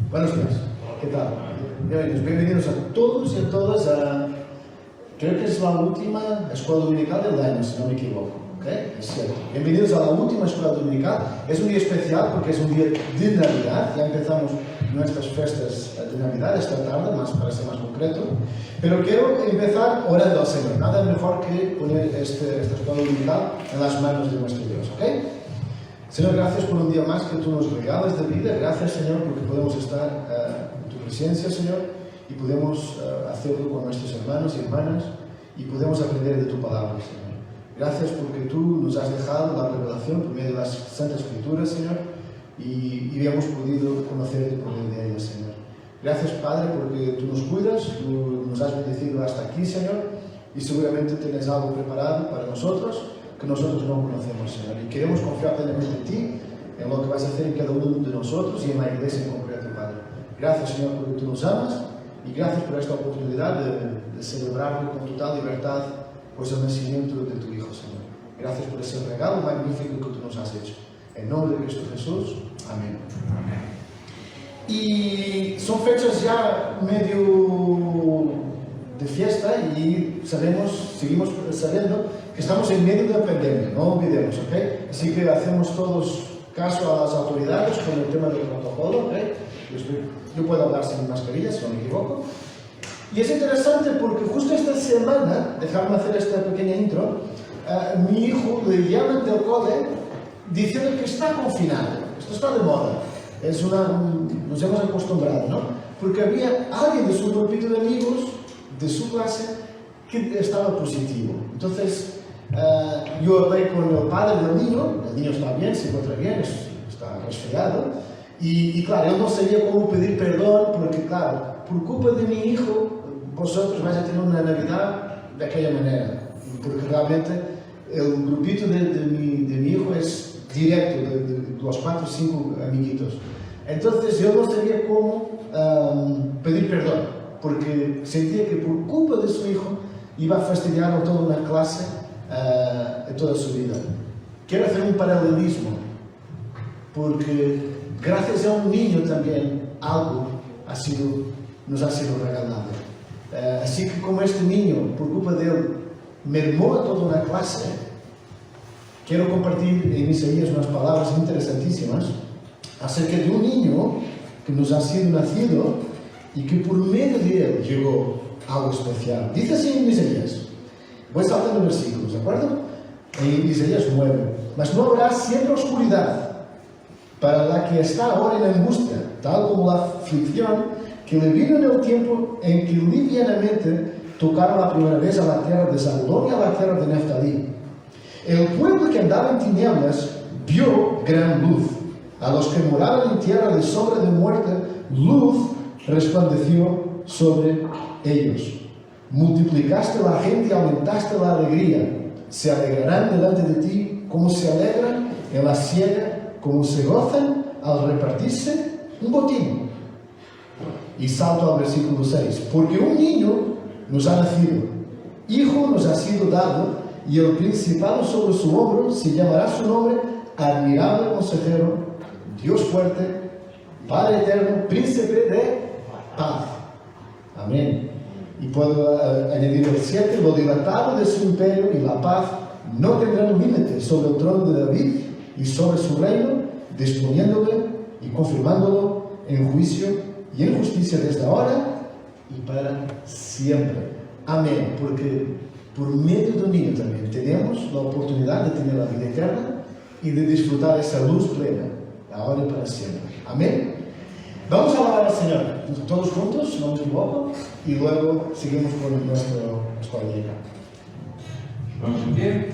Buenos días, ¿qué tal? Bienvenidos a todos y a todas a, creo que es la última escuela dominical del año, si no me equivoco, ¿ok? Es cierto. Bienvenidos a la última escuela dominical. Es un día especial porque es un día de Navidad. Ya empezamos nuestras fiestas de Navidad esta tarde, para ser más concreto. Pero quiero empezar orando al Señor. Nada mejor que poner esta escuela dominical en las manos de nuestro Dios, ¿ok? Señor, gracias por un día más que tú nos regalas de vida. Gracias, Señor, porque podemos estar en tu presencia, Señor, y podemos hacerlo con nuestros hermanos y hermanas y podemos aprender de tu palabra, Señor. Gracias porque tú nos has dejado la revelación por medio de las Santas Escrituras, Señor, y hemos podido conocerte por medio de ellas, Señor. Gracias, Padre, porque tú nos cuidas, tú nos has bendecido hasta aquí, Señor, y seguramente tienes algo preparado para nosotros que nosotros no conocemos, Señor. Y queremos confiar plenamente en ti, en lo que vas a hacer en cada uno de nosotros y en la iglesia en concreto, Padre. Gracias, Señor, porque tú nos amas y gracias por esta oportunidad de celebrarlo con total libertad, pues el nacimiento de tu Hijo, Señor. Gracias por ese regalo magnífico que tú nos has hecho. En nombre de Cristo Jesús. Amén. Y son fechas ya medio de fiesta y seguimos sabiendo que estamos en medio de la pandemia, no olvidemos, ¿ok? Así que hacemos todos caso a las autoridades con el tema del protocolo, ¿ok? Yo puedo hablar sin mascarilla, si no me equivoco. Y es interesante porque justo esta semana, dejadme hacer esta pequeña intro, mi hijo le llaman del cole diciendo que está confinado. Esto está de moda. Nos hemos acostumbrado, ¿no? Porque había alguien de su grupito de amigos, de su clase, que estaba positivo. Entonces, yo hablé con el padre del niño está bien, se encuentra bien, está resfriado, y claro, él no sabía cómo pedir perdón, porque claro, por culpa de mi hijo, vosotros vais a tener una Navidad de aquella manera, porque realmente el grupito de mi hijo es directo, de los 4 o 5 amiguitos. Entonces yo no sabía cómo pedir perdón, porque sentía que por culpa de su hijo iba a fastidiar a toda una clase en toda su vida. Quiero hacer un paralelismo, porque gracias a un niño también algo nos ha sido regalado. Así que como este niño, por culpa de él, mermó a toda una clase, quiero compartir en Isaías unas palabras interesantísimas acerca de un niño que nos ha sido nacido y que por medio de él llegó algo especial. Dice así en Isaías, voy saltando versículos, ¿de acuerdo? En Isaías 9, mas no habrá siempre oscuridad para la que está ahora en angustia, tal como la aflicción que le vino en el tiempo en que livianamente tocaron la primera vez a la tierra de Zabulón y a la tierra de Neftalí. El pueblo que andaba en tinieblas vio gran luz. A los que moraban en tierra de sombra de muerte, luz resplandeció sobre ellos. Multiplicaste la gente y aumentaste la alegría. Se alegrarán delante de ti como se alegran en la siega, como se gozan al repartirse un botín. Y salto al versículo 6. Porque un niño nos ha nacido, hijo nos ha sido dado, y el principado sobre su hombro se llamará su nombre Admirable Consejero, Dios fuerte, Padre eterno, Príncipe de paz. Amén. Y puedo añadir el 7, lo dilatado de su imperio y la paz no tendrán límite sobre el trono de David y sobre su reino, disponiéndole y confirmándolo en juicio y en justicia desde ahora y para siempre. Amén. Porque por medio de un niño también tenemos la oportunidad de tener la vida eterna y de disfrutar esa luz plena, ahora y para siempre. Amén. Vamos a alabar al Señor, todos juntos, si no me equivoco, y luego seguimos con nuestro escuadrilla. Vamos en pie.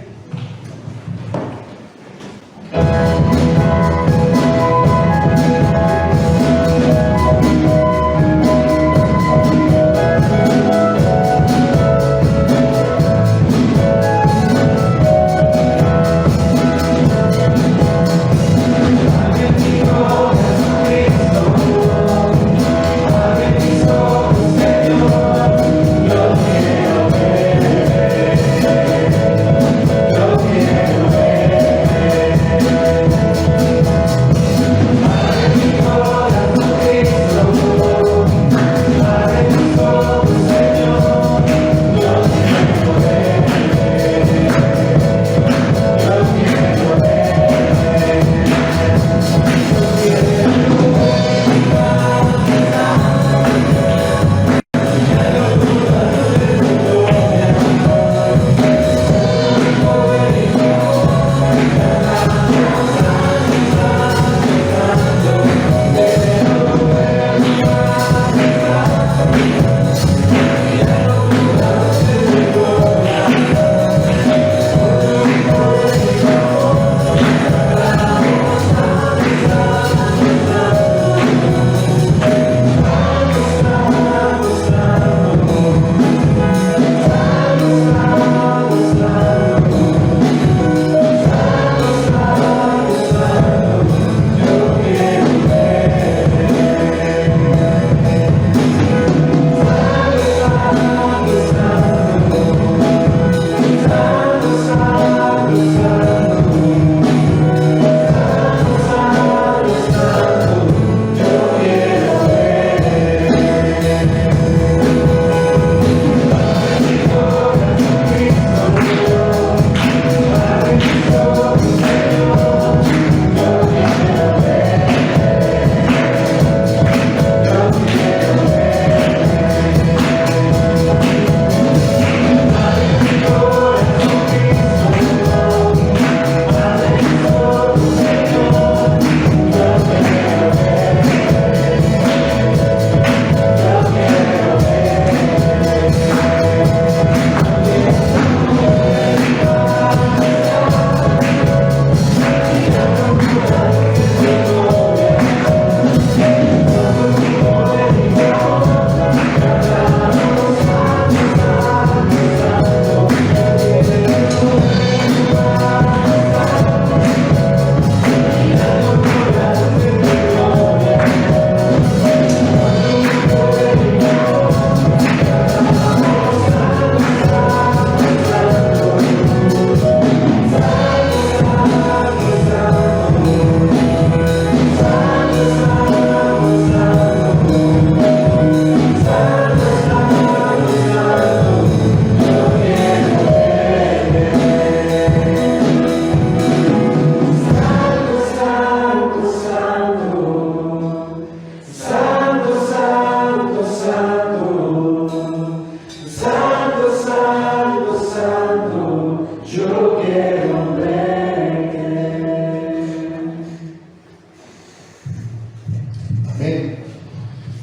Amén.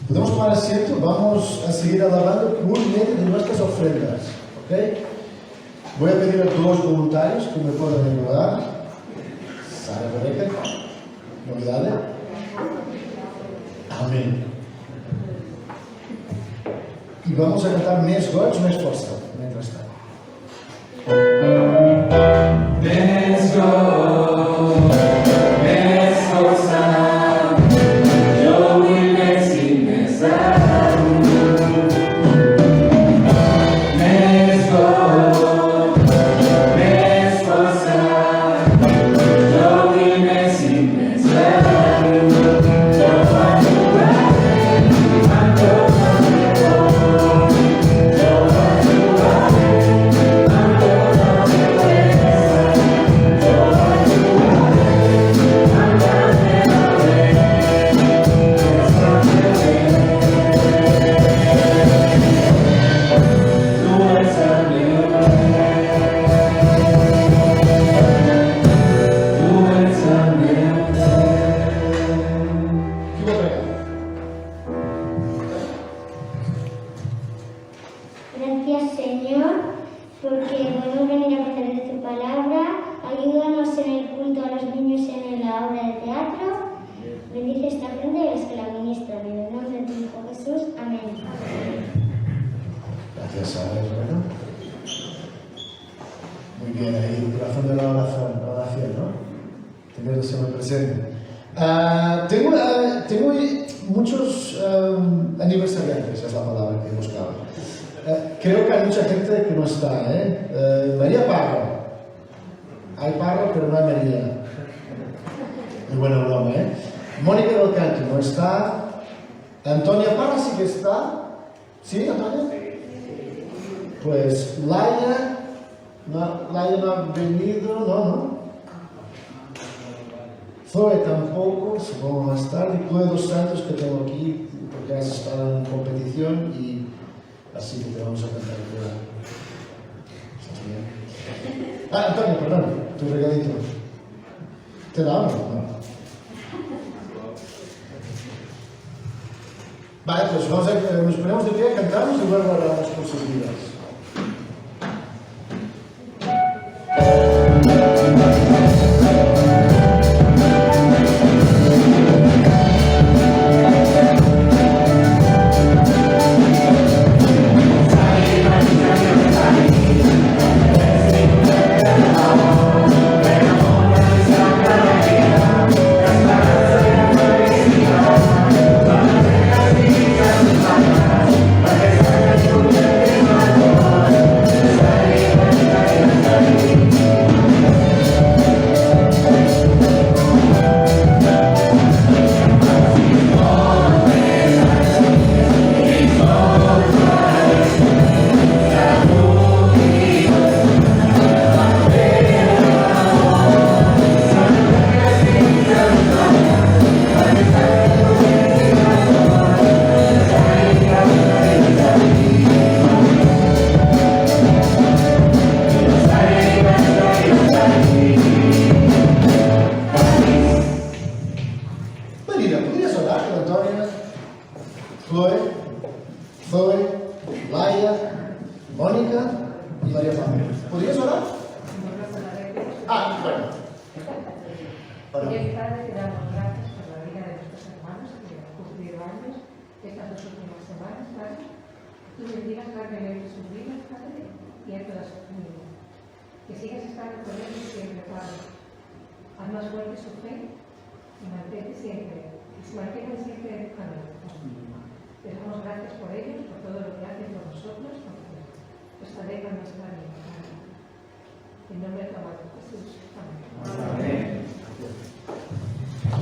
Podemos tomar asiento, vamos a seguir alabando por medio de nuestras ofrendas. ¿Ok? Voy a pedir a dos voluntarios que me puedan ayudar. Sara Rebeca, novedades. Amén. Y vamos a cantar Més goig, més força, mientras tanto. Més goig, més força, jo vull més i més amunt. Més goig, més força, jo vull més i més amunt. Gracias, Señor, porque podemos venir a aprender de tu palabra. Ayúdanos en el culto a los niños en la obra de teatro. Bendice esta ofrenda y a los que la ministran. En el nombre de tu Hijo Jesús. Amén. Gracias, Sara. Bueno. Muy bien, ahí el corazón de la oración, ¿no? Tener el Señor presente. Tengo muchos aniversariantes, es la palabra que buscaba. Creo que hay mucha gente que no está, María Parra. Hay Parra, pero no hay María. Muy buena broma, Mónica del Canto no está. Antonia Parra sí que está. ¿Sí, Antonia? Pues Laia no ha venido, no. Zoe tampoco, supongo más tarde. Chloe dos Santos, que tengo aquí, porque has estado en competición y así que te vamos a cantar. Antonio, perdón, tu regalito. ¿Te la amo? No. Vale, pues nos ponemos de pie, cantamos y luego hablamos por sus vidas.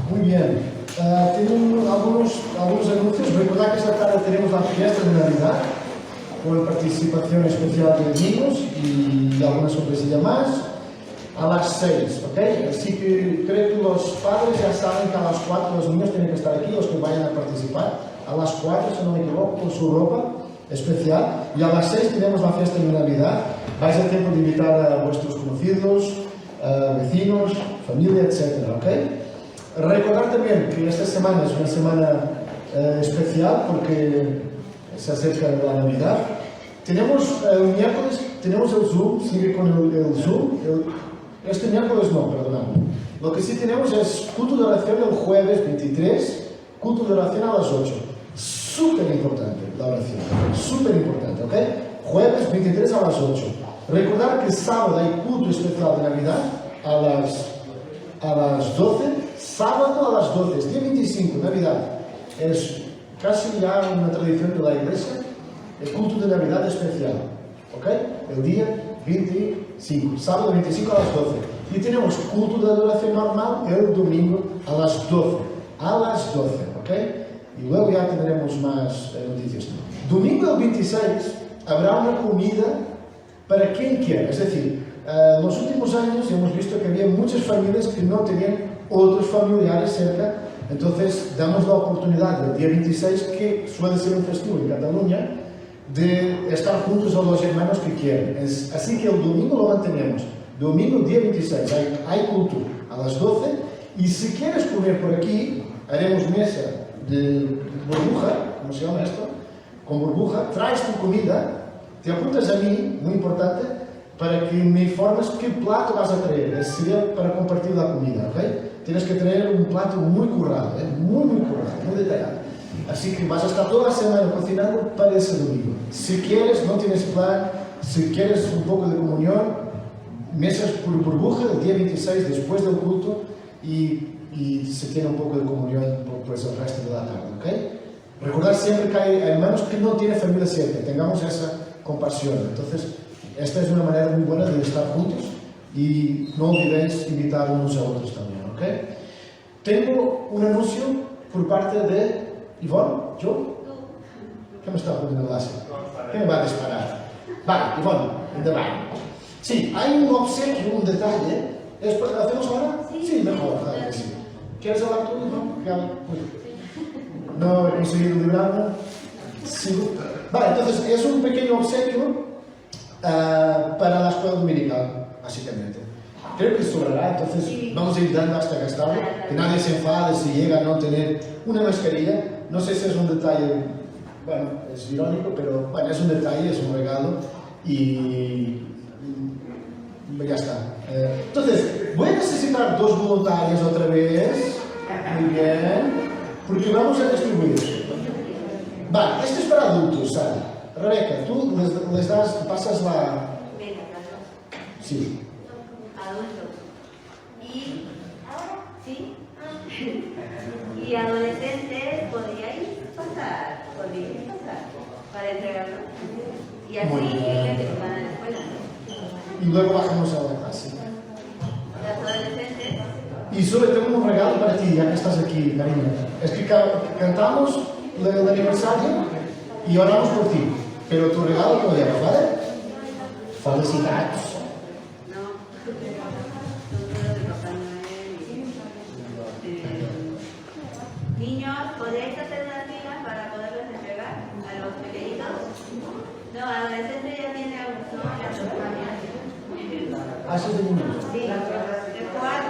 Muy bien. Tengo algunos anuncios. Recordad que esta tarde tenemos la fiesta de Navidad con participación especial de niños y alguna sorpresilla más a las 6, ¿ok? Así que creo que los padres ya saben que a las 4 los niños tienen que estar aquí, los que vayan a participar. A las 4, si no me equivoco, con su ropa especial. Y a las 6 tenemos la fiesta de Navidad. Vais a tiempo de invitar a vuestros conocidos, vecinos, familia, etc. ¿Ok? Recordar también que esta semana es una semana especial porque se acerca la Navidad. Tenemos el miércoles, tenemos el Zoom, sigue con el Zoom. Este miércoles no, perdonadme. Lo que sí tenemos es culto de oración el jueves 23, culto de oración a las 8. Súper importante la oración, súper importante, ¿ok? Jueves 23 a las 8. Recordar que sábado hay culto especial de Navidad a las 12. Sábado a las 12, es día 25, Navidad. Es casi ya una tradición de la iglesia, el culto de Navidad especial, ¿ok? El día 25, sábado 25 a las 12. Y tenemos culto de adoración normal el domingo a las 12. A las 12, ¿ok? Y luego ya tendremos más noticias. Domingo el 26 habrá una comida para quien quiera. Es decir, en los últimos años hemos visto que había muchas familias que no tenían otros familiares cerca. Entonces damos la oportunidad del día 26, que suele ser un festivo en Cataluña, de estar juntos a los hermanos que quieren. Así que el domingo lo mantenemos. Domingo, día 26, hay culto a las 12. Y si quieres comer por aquí, haremos mesa de burbuja, ¿cómo se llama esto? Con burbuja, traes tu comida, te apuntas a mí, muy importante, para que me informes qué plato vas a traer. Sería para compartir la comida, ¿ok? Tienes que traer un plato muy currado, muy currado, muy detallado. Así que vas a estar toda la semana cocinando para ese domingo. Si quieres, no tienes plan, si quieres un poco de comunión, mesas por burbuja el día 26 después del culto y se tiene un poco de comunión por el resto de la tarde, ¿ok? Recordar siempre que hay hermanos que no tienen familia cerca, tengamos esa compasión. Entonces, esta es una manera muy buena de estar juntos y no olvidéis invitar unos a otros también, ¿ok? Tengo un anuncio por parte de Ivonne, ¿yo? ¿Qué me está poniendo el láser? ¿Qué me va a disparar? Vale, Ivonne, endavant. Sí, hay un obsequio, un detalle. ¿Lo hacemos ahora? Sí, mejor, claro que sí. ¿Quieres hablar tú? No he conseguido librarme. Sí. Vale, entonces es un pequeño obsequio para la escuela dominical, básicamente. Creo que sobrará, entonces vamos a ir dando hasta gastarlo, que nadie se enfade si llega a no tener una mascarilla. No sé si es un detalle, bueno, es irónico, pero bueno, es un detalle, es un regalo y ya está. Entonces, voy a necesitar 2 voluntarios otra vez. Muy bien. Porque vamos a distribuir. Vale, esto es para adultos, Sara. Rebeca, tú les das, pasas la... Sí. Adultos. Y adolescentes podríais pasar para entregarlo. Y así que van a la escuela. Y luego bajamos a la clase. Las adolescentes. Y solo tengo un regalo para ti, ya que estás aquí, cariño. Es que cantamos el aniversario y oramos por ti. Pero tu regalo te lo llevas, ¿vale? Felicidades. No. Son todos de Papá Noel. Niños, ¿podéis hacer unas filas para poderlos entregar a los pequeñitos? No, adolescente ya tiene a uno, ¿Haces de niños? sí, el cual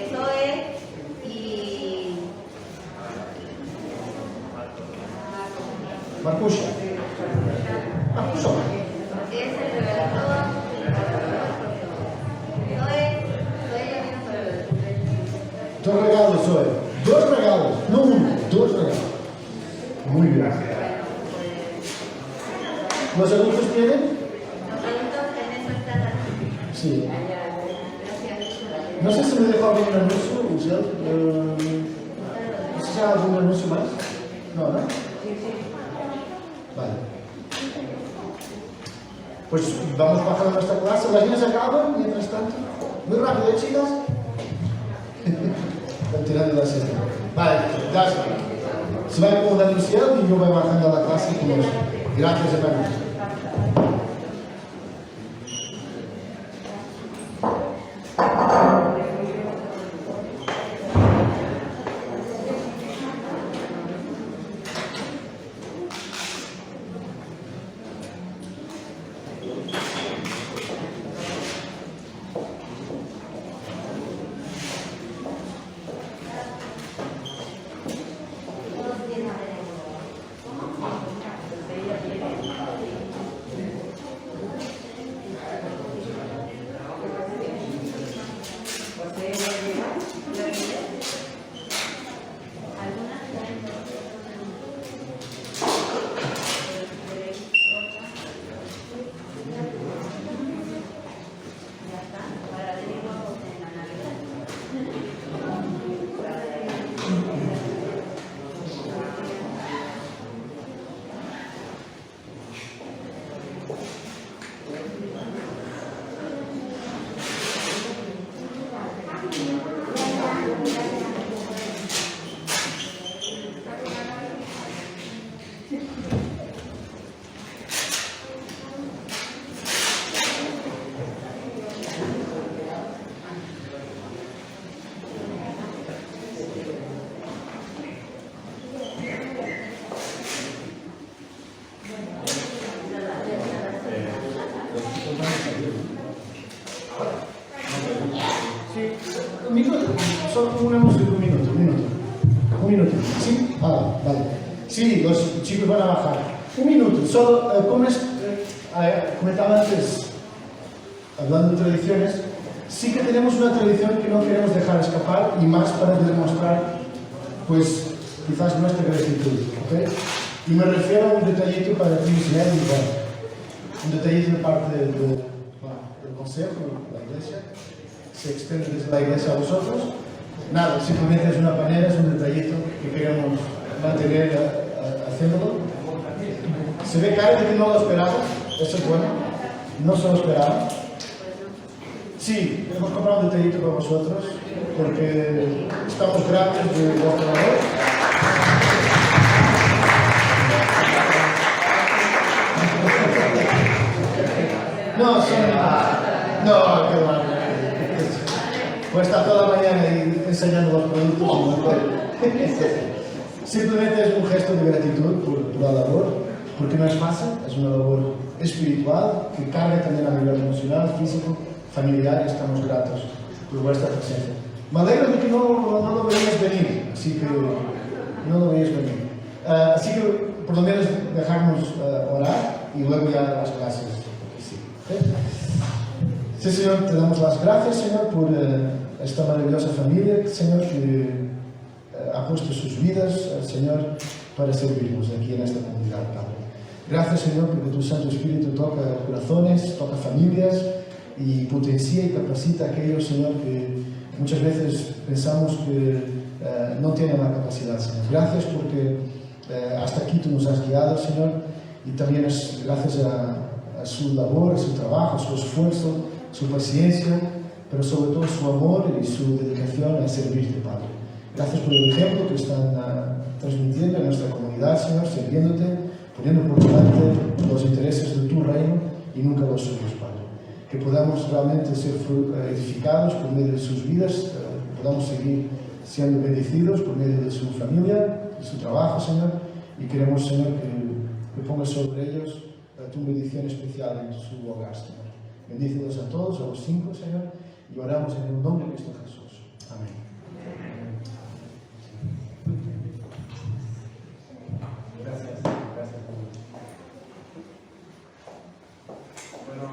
Zoe y Marcusha. Marcusha. es el regalador. Zoe ya vino para el cumpleaños. 2 regalos, Zoe. 2 regalos, no uno, 2 regalos. Muy bien. ¿Los adultos tienen? Los adultos en eso están aquí. Sí. Gracias. No sé si me dejó algún anuncio, Usel. No sé si hay algún anuncio más. No, ¿no? Vale. Pues vamos bajando nuestra clase. Las niñas acaban, mientras tanto. Muy rápido, ¿eh, chicas? Están tirando la siesta. Vale, ya está. Se va con un anunciado y yo voy bajando a la clase con eso. Gracias, hermanos. Sí, los chicos van a bajar. Un minuto, solo, como comentaba antes, hablando de tradiciones, sí que tenemos una tradición que no queremos dejar escapar y más para demostrar, pues, quizás nuestra gratitud, ¿ok? Y me refiero a un detallito para ti, Ismael, y bueno, un detallito de parte del consejo, de la iglesia, se extiende desde la iglesia a vosotros. Nada, simplemente es una panera, es un detallito que queremos mantener haciéndolo. Se ve cara de que no lo esperaba, eso es bueno, no se lo esperaba. Sí, hemos comprado un detallito para vosotros, porque estamos gratos de vuestro labor. No, no, qué mal. Pues estar toda la mañana enseñando los productos. Simplemente es un gesto de gratitud por la labor, porque no es fácil, es una labor espiritual que carga también a nivel emocional, físico, familiar, y estamos gratos por vuestra presencia. Me alegro de que no lo veáis venir, así que no lo veáis venir. Así que por lo menos dejarnos orar y luego ya las clases. Sí, Señor, te damos las gracias, Señor, por esta maravillosa familia, Señor, que ha puesto sus vidas, Señor, para servirnos aquí en esta comunidad, Padre. Gracias, Señor, porque tu Santo Espíritu toca corazones, toca familias y potencia y capacita a aquellos, Señor, que muchas veces pensamos que no tienen la capacidad, Señor. Gracias porque hasta aquí tú nos has guiado, Señor, y también es gracias a su labor, a su trabajo, a su esfuerzo, su paciencia, pero sobre todo su amor y su dedicación a servirte, Padre. Gracias por el ejemplo que están transmitiendo en nuestra comunidad, Señor, sirviéndote, poniendo por delante los intereses de tu reino y nunca los suyos, Padre. Que podamos realmente ser edificados por medio de sus vidas, podamos seguir siendo bendecidos por medio de su familia, de su trabajo, Señor, y queremos, Señor, que pongas sobre ellos tu bendición especial en su hogar, Señor. Bendícelos a todos, a los 5, Señor, y oramos en el nombre de Cristo Jesús. Amén. Gracias. Bueno,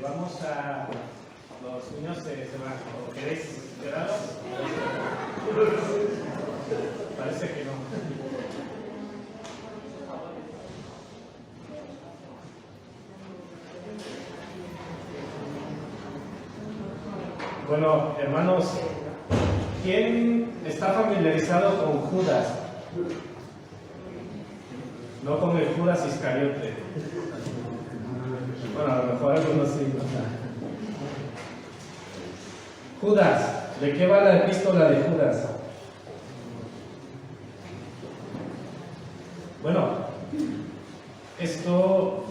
vamos a... Los niños se van. ¿O queréis quedaros? Parece que no. Bueno, hermanos, ¿quién está familiarizado con Judas? No con el Judas Iscariote. Bueno, a lo mejor algunos sí. Judas, ¿de qué va la epístola de Judas? Bueno, esto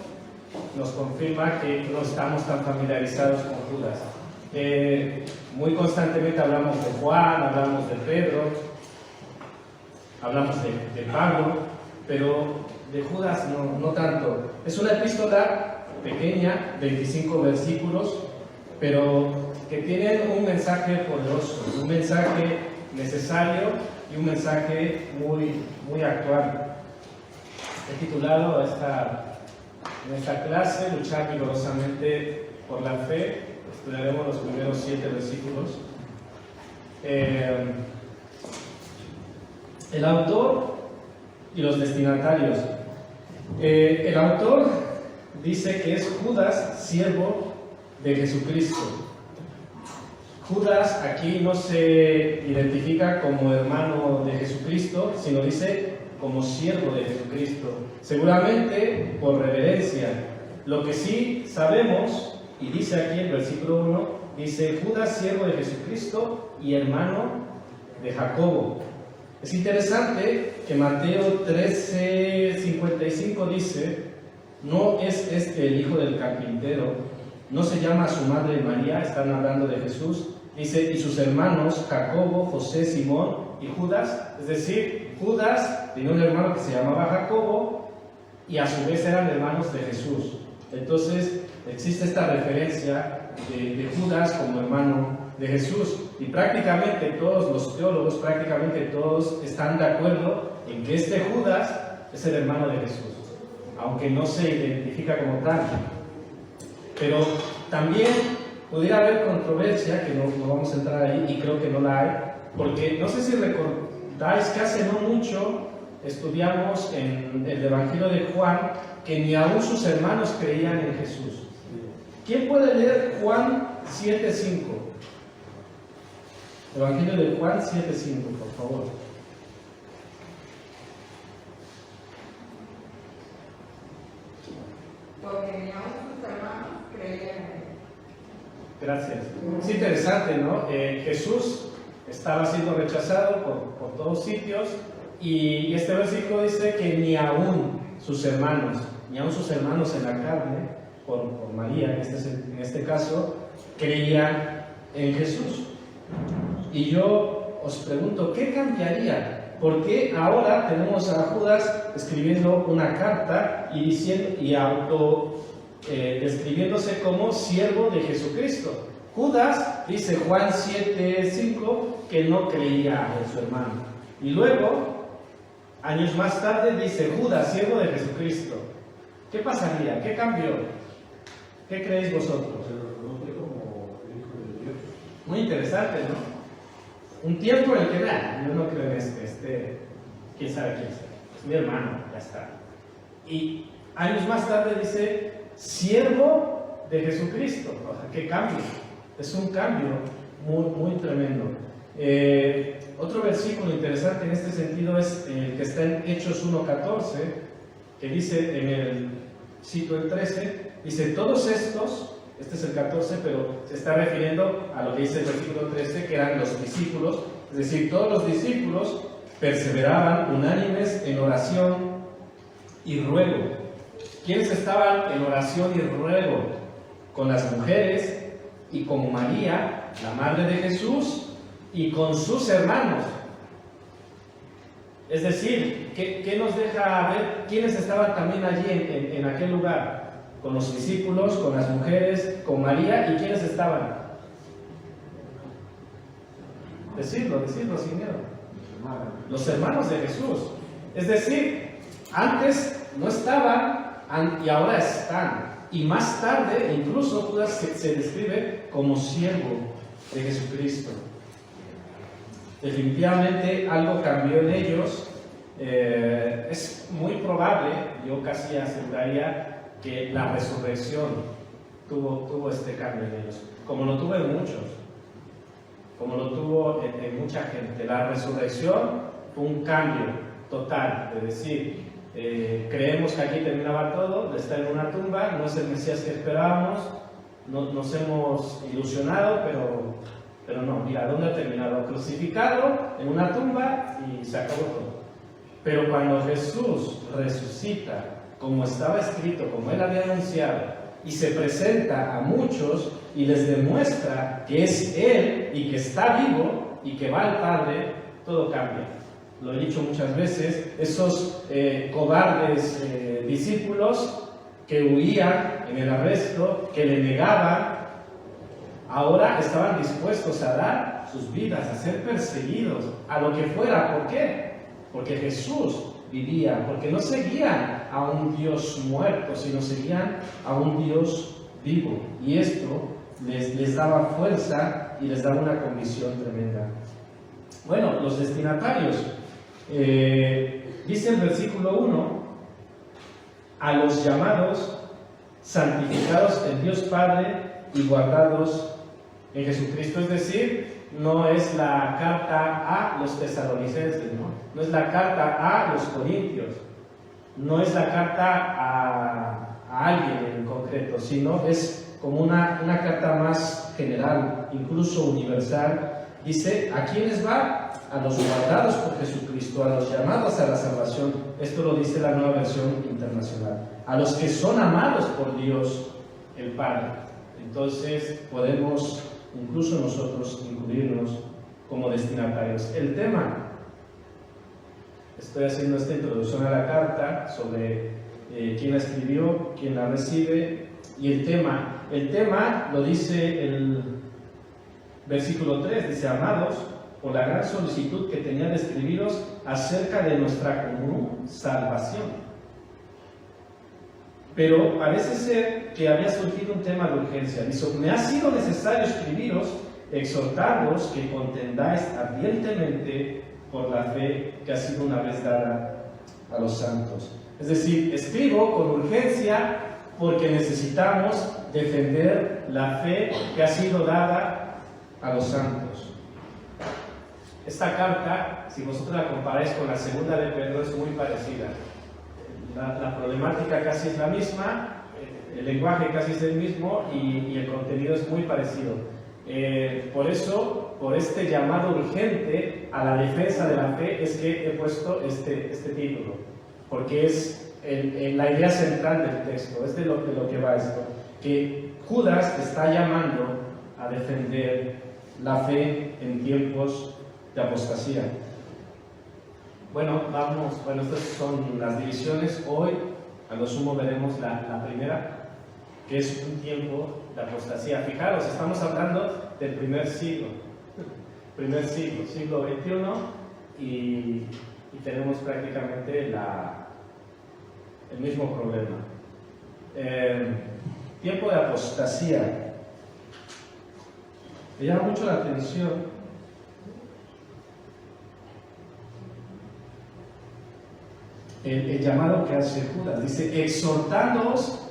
nos confirma que no estamos tan familiarizados con Judas. Muy constantemente hablamos de Juan, hablamos de Pedro, hablamos de Pablo, pero de Judas no tanto. Es una epístola pequeña, 25 versículos, pero que tienen un mensaje poderoso, un mensaje necesario y un mensaje muy actual. He titulado en esta clase Luchar vigorosamente por la fe. Estudiaremos los primeros 7 versículos. El autor y los destinatarios. El autor dice que es Judas, siervo de Jesucristo. Judas aquí no se identifica como hermano de Jesucristo, sino dice como siervo de Jesucristo. Seguramente por reverencia. Lo que sí sabemos, y dice aquí el versículo 1, dice Judas, siervo de Jesucristo y hermano de Jacobo. Es interesante que Mateo 13:55 dice, no es este el hijo del carpintero, no se llama su madre María, están hablando de Jesús, dice, y sus hermanos Jacobo, José, Simón y Judas, es decir, Judas tenía un hermano que se llamaba Jacobo y a su vez eran hermanos de Jesús. Entonces existe esta referencia de Judas como hermano de Jesús, y prácticamente todos los teólogos, prácticamente todos están de acuerdo en que este Judas es el hermano de Jesús, aunque no se identifica como tal. Pero también pudiera haber controversia, que no vamos a entrar ahí, y creo que no la hay, porque no sé si recordáis que hace no mucho estudiamos en el Evangelio de Juan que ni aún sus hermanos creían en Jesús. ¿Quién puede leer Juan 7:5? Evangelio de Juan 7:5, por favor. Porque ni aún sus hermanos creían en él. Gracias. Es interesante, ¿no? Jesús estaba siendo rechazado por todos sitios y este versículo dice que ni aún sus hermanos en la carne, por María en este caso, creían en Jesús. Y yo os pregunto, ¿qué cambiaría? ¿Por qué ahora tenemos a Judas escribiendo una carta y describiéndose como siervo de Jesucristo? Judas, dice Juan 7:5, que no creía en su hermano. Y luego, años más tarde, dice Judas, siervo de Jesucristo. ¿Qué pasaría? ¿Qué cambió? ¿Qué creéis vosotros? Muy interesante, ¿no? Un tiempo en el que, yo no creo en quién sabe quién es mi hermano, ya está. Y años más tarde dice, siervo de Jesucristo. O sea, ¿qué cambio? Es un cambio muy, muy tremendo. Otro versículo interesante en este sentido es el que está en Hechos 1:14, que dice, cito el 13, dice, todos estos, este es el 14, pero se está refiriendo a lo que dice el versículo 13, que eran los discípulos, es decir, todos los discípulos perseveraban unánimes en oración y ruego. ¿Quiénes estaban en oración y ruego? Con las mujeres y con María, la madre de Jesús, y con sus hermanos. Es decir, ¿qué nos deja ver quiénes estaban también allí en aquel lugar? Con los discípulos, con las mujeres, con María, ¿y quiénes estaban? Decidlo sin miedo. Los hermanos de Jesús. Es decir, antes no estaban y ahora están. Y más tarde, incluso Judas se describe como siervo de Jesucristo. Definitivamente algo cambió en ellos. Es muy probable, yo casi aseguraría, que la resurrección tuvo este cambio en ellos, como lo tuvo en muchos, como lo tuvo en mucha gente. La resurrección fue un cambio total, de decir, creemos que aquí terminaba todo, está en una tumba, no es el Mesías que esperábamos, nos hemos ilusionado, pero no, mira, ¿dónde ha terminado? Crucificado en una tumba y se acabó todo. Pero cuando Jesús resucita, como estaba escrito, como Él había anunciado, y se presenta a muchos y les demuestra que es Él y que está vivo y que va al Padre, todo cambia. Lo he dicho muchas veces, esos cobardes discípulos que huían en el arresto, que le negaban, ahora estaban dispuestos a dar sus vidas, a ser perseguidos, a lo que fuera. ¿Por qué? Porque Jesús vivía, porque no seguían a un Dios muerto, sino seguían a un Dios vivo. Y esto les daba fuerza y les daba una convicción tremenda. Bueno, los destinatarios. Dice el versículo 1, a los llamados, santificados en Dios Padre y guardados en Jesucristo. Es decir, no es la carta a los tesalonicenses, no es la carta a los corintios, no es la carta a alguien en concreto, sino es como una carta más general, incluso universal. Dice, ¿a quiénes va? A los guardados por Jesucristo, a los llamados a la salvación. Esto lo dice la Nueva Versión Internacional. A los que son amados por Dios el Padre. Entonces podemos incluso nosotros incluirnos como destinatarios. El tema, estoy haciendo esta introducción a la carta sobre quién la escribió, quién la recibe, y el tema lo dice el versículo 3, dice, amados, por la gran solicitud que tenía de escribiros acerca de nuestra común salvación. Pero parece ser que había surgido un tema de urgencia. Dice, me ha sido necesario escribiros, exhortaros que contendáis ardientemente por la fe que ha sido una vez dada a los santos. Es decir, escribo con urgencia porque necesitamos defender la fe que ha sido dada a los santos. Esta carta, si vosotros la comparáis con la segunda de Pedro, es muy parecida. La problemática casi es la misma, el lenguaje casi es el mismo y el contenido es muy parecido. Por eso, por este llamado urgente a la defensa de la fe, es que he puesto este título, porque es la idea central del texto, es de lo que va esto, que Judas está llamando a defender la fe en tiempos de apostasía. Bueno, estas son las divisiones. Hoy, a lo sumo, veremos la primera, que es un tiempo de apostasía. Fijaros, estamos hablando del primer siglo, siglo XXI, y tenemos prácticamente el mismo problema. Tiempo de apostasía. Me llama mucho la atención el llamado que hace Judas. Dice, exhortándoos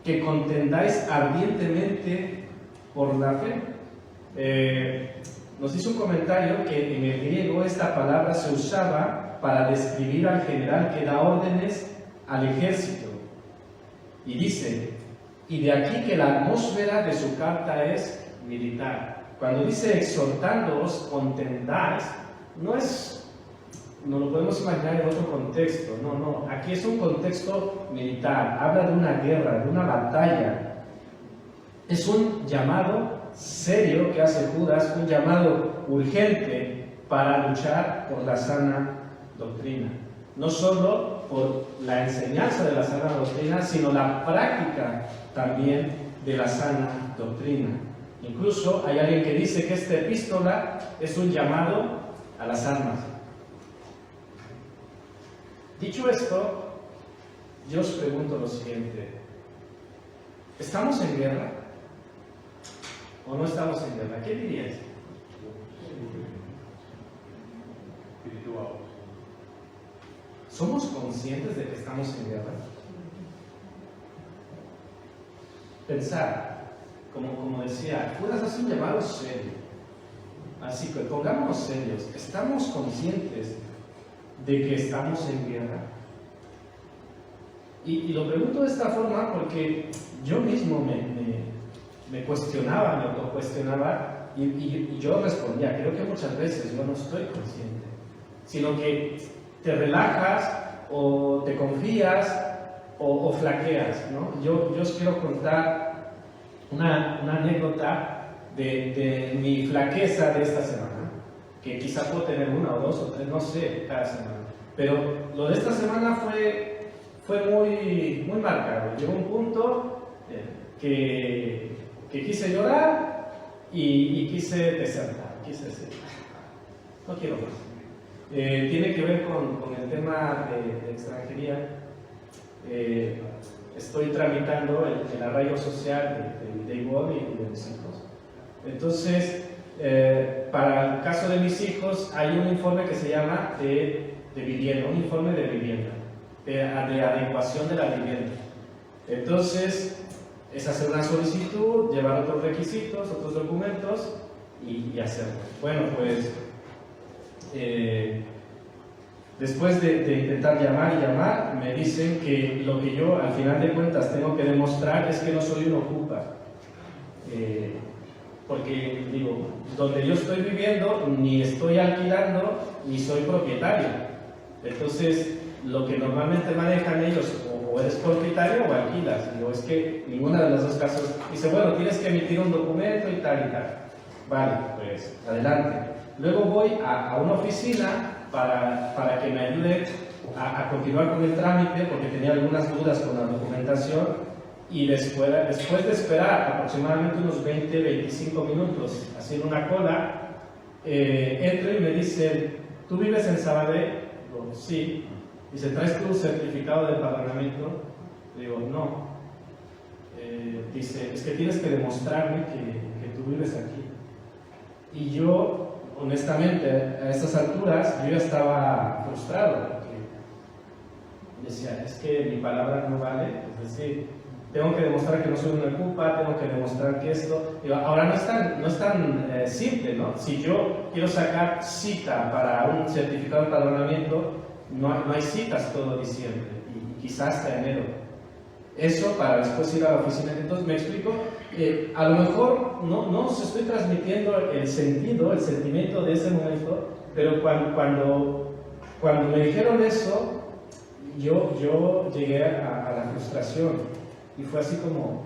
que contendáis ardientemente por la fe. Nos dice un comentario que en el griego esta palabra se usaba para describir al general que da órdenes al ejército. Y dice, y de aquí que la atmósfera de su carta es militar. Cuando dice exhortándoos, contendáis, no lo podemos imaginar en otro contexto, no, aquí es un contexto militar, habla de una guerra, de una batalla. Es un llamado serio que hace Judas, un llamado urgente para luchar por la sana doctrina. No solo por la enseñanza de la sana doctrina, sino la práctica también de la sana doctrina. Incluso hay alguien que dice que esta epístola es un llamado a las armas. Dicho esto, yo os pregunto lo siguiente: ¿estamos en guerra o no estamos en guerra? ¿Qué diríais? ¿Somos conscientes de que estamos en guerra? Pensar, como decía, Judas hace un llamado serio. Así que pongámonos serios. ¿Estamos conscientes de que estamos en guerra? Y lo pregunto de esta forma porque yo mismo me cuestionaba, me autocuestionaba y yo respondía, creo que muchas veces yo no estoy consciente, sino que te relajas o te confías o flaqueas, ¿no? Yo os quiero contar una anécdota de mi flaqueza de esta semana, que quizá puedo tener una o dos o tres, no sé, cada semana. Pero lo de esta semana fue muy marcado. Llegó un punto que quise llorar y quise desertar, quise decir, no quiero más. Tiene que ver con el tema de extranjería. Estoy tramitando el arraigo social de Ivonne y de mis hijos. Entonces, para el caso de mis hijos, hay un informe que se llama de vivienda, un informe de vivienda, de adecuación de la vivienda. Entonces, es hacer una solicitud, llevar otros requisitos, otros documentos y hacerlo. Bueno, pues después de intentar llamar, me dicen que lo que yo al final de cuentas tengo que demostrar es que no soy un ocupa. Porque digo, donde yo estoy viviendo ni estoy alquilando ni soy propietario. Entonces, lo que normalmente manejan ellos, o eres propietario o alquilas. Digo, es que ninguna de los dos casos. Dice, bueno, tienes que emitir un documento y tal y tal. Vale, pues adelante. Luego voy a una oficina para que me ayude a continuar con el trámite, porque tenía algunas dudas con la documentación. Y después de esperar aproximadamente unos 20-25 minutos haciendo una cola, entro y me dicen, ¿tú vives en Sabadell? Digo, sí. Dice, ¿traes tu certificado de empadronamiento? Digo, no. Dice, es que tienes que demostrarme que tú vives aquí. Y yo, honestamente, a estas alturas, yo ya estaba frustrado, porque decía, es que mi palabra no vale, es decir, tengo que demostrar que no soy una culpa, tengo que demostrar que esto... Digo, ahora no es tan simple, ¿no? Si yo quiero sacar cita para un certificado de empadronamiento, no hay citas todo diciembre, y quizás hasta enero. Eso para después ir a la oficina. Entonces, me explico, a lo mejor no os estoy transmitiendo el sentimiento de ese momento, pero cuando me dijeron eso, yo llegué a la frustración, y fue así como,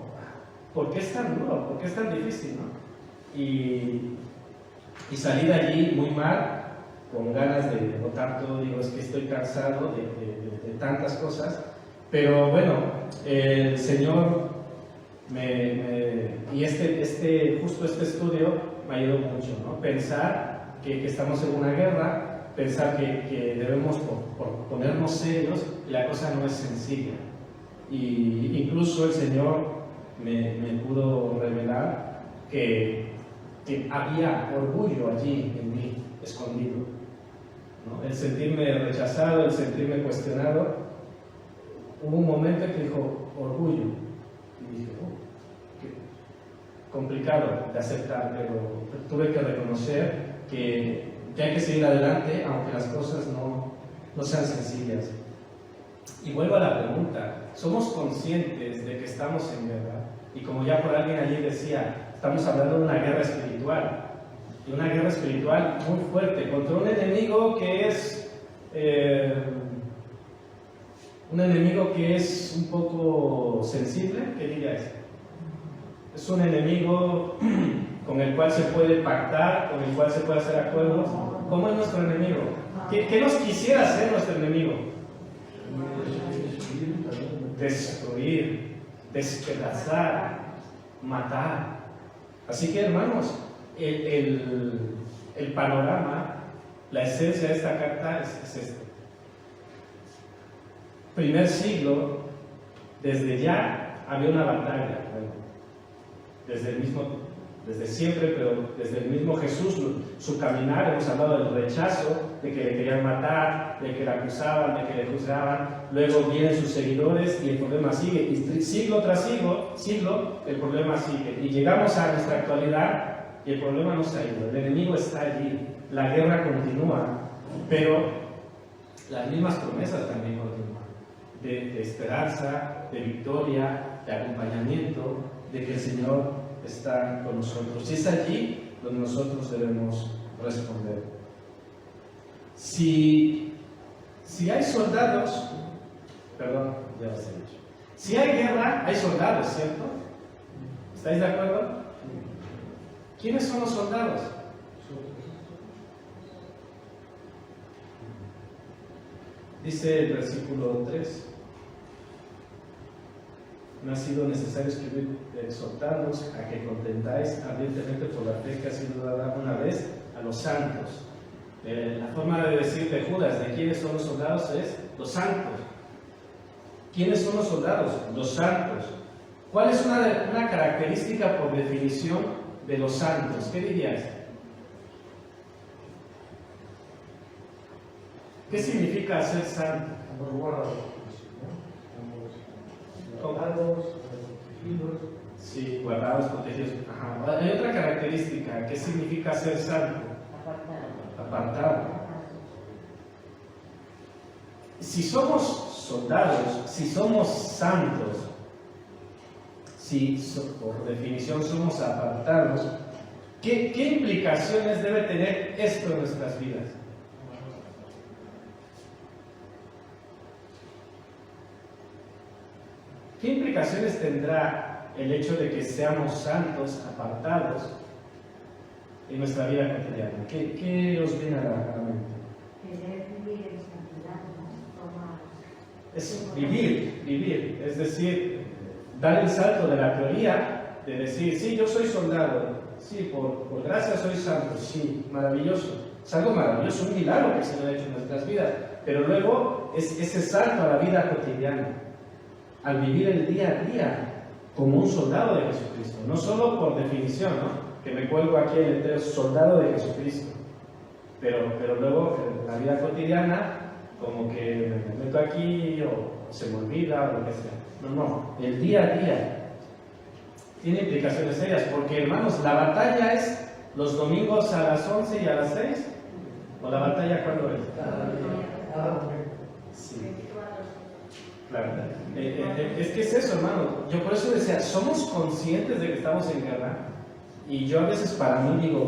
¿por qué es tan duro? ¿Por qué es tan difícil? ¿No? Y salí de allí muy mal, con ganas de botar todo. Digo, es que estoy cansado de tantas cosas. Pero bueno, el Señor y justo este estudio me ayudó mucho, ¿no? Pensar que estamos en una guerra, pensar que debemos por ponernos serios, y la cosa no es sencilla. Y incluso el Señor me pudo revelar que había orgullo allí en mí, escondido, ¿no? El sentirme rechazado, el sentirme cuestionado. Hubo un momento que dijo orgullo, y dije, qué complicado de aceptar, pero tuve que reconocer que hay que seguir adelante, aunque las cosas no sean sencillas. Y vuelvo a la pregunta, ¿somos conscientes de que estamos en guerra? Y como ya por alguien allí decía, estamos hablando de una guerra espiritual, y una guerra espiritual muy fuerte, contra un enemigo que es... un enemigo que es un poco sensible, ¿qué diríais? Es un enemigo con el cual se puede pactar, con el cual se puede hacer acuerdos. ¿Cómo es nuestro enemigo? ¿Qué nos quisiera hacer nuestro enemigo? Destruir, despedazar, matar. Así que, hermanos, el panorama, la esencia de esta carta es esta. Primer siglo, desde ya había una batalla, desde siempre, pero desde el mismo Jesús, su caminar, hemos hablado del rechazo, de que le querían matar, de que le acusaban, de que le juzgaban, luego vienen sus seguidores y el problema sigue, y siglo tras siglo, el problema sigue, y llegamos a nuestra actualidad y el problema no se ha ido, el enemigo está allí, la guerra continúa, pero las mismas promesas también continúan. De esperanza, de victoria, de acompañamiento, de que el Señor está con nosotros. Y es allí donde nosotros debemos responder. Si hay soldados, perdón, ya os he dicho. Si hay guerra, hay soldados, ¿cierto? ¿Estáis de acuerdo? ¿Quiénes son los soldados? Dice el versículo 3. No ha sido necesario escribir exhortándoos a que contentáis ardientemente por la fe que ha sido dada una vez a los santos. La forma de decir de Judas de quiénes son los soldados es los santos. ¿Quiénes son los soldados? Los santos. ¿Cuál es una característica por definición de los santos? ¿Qué dirías? ¿Qué significa ser santo? Guardados, protegidos. Sí, guardados, protegidos. Ajá. Hay otra característica. ¿Qué significa ser santo? Apartado. Si somos soldados, si somos santos, si por definición somos apartados, ¿qué implicaciones debe tener esto en nuestras vidas? ¿Qué implicaciones tendrá el hecho de que seamos santos, apartados en nuestra vida cotidiana? ¿Qué os viene a la mente? Vivir en santidad, ¿no? Es vivir, es decir, dar el salto de la teoría, de decir, sí, yo soy soldado, Sí, por gracia soy santo, sí, maravilloso. Es algo maravilloso, un milagro que el Señor ha hecho en nuestras vidas. Pero luego es ese salto a la vida cotidiana, al vivir el día a día como un soldado de Jesucristo. No solo por definición, ¿no? Que me cuelgo aquí el letrero soldado de Jesucristo. Pero luego en la vida cotidiana, como que me meto aquí o se me olvida o lo que sea. No, el día a día tiene implicaciones serias, porque hermanos, la batalla es los domingos a las 11 y a las 6, o la batalla cuando es. Sí. Claro. Es que es eso, hermano. Yo por eso decía, somos conscientes de que estamos en guerra, y yo a veces para mí digo,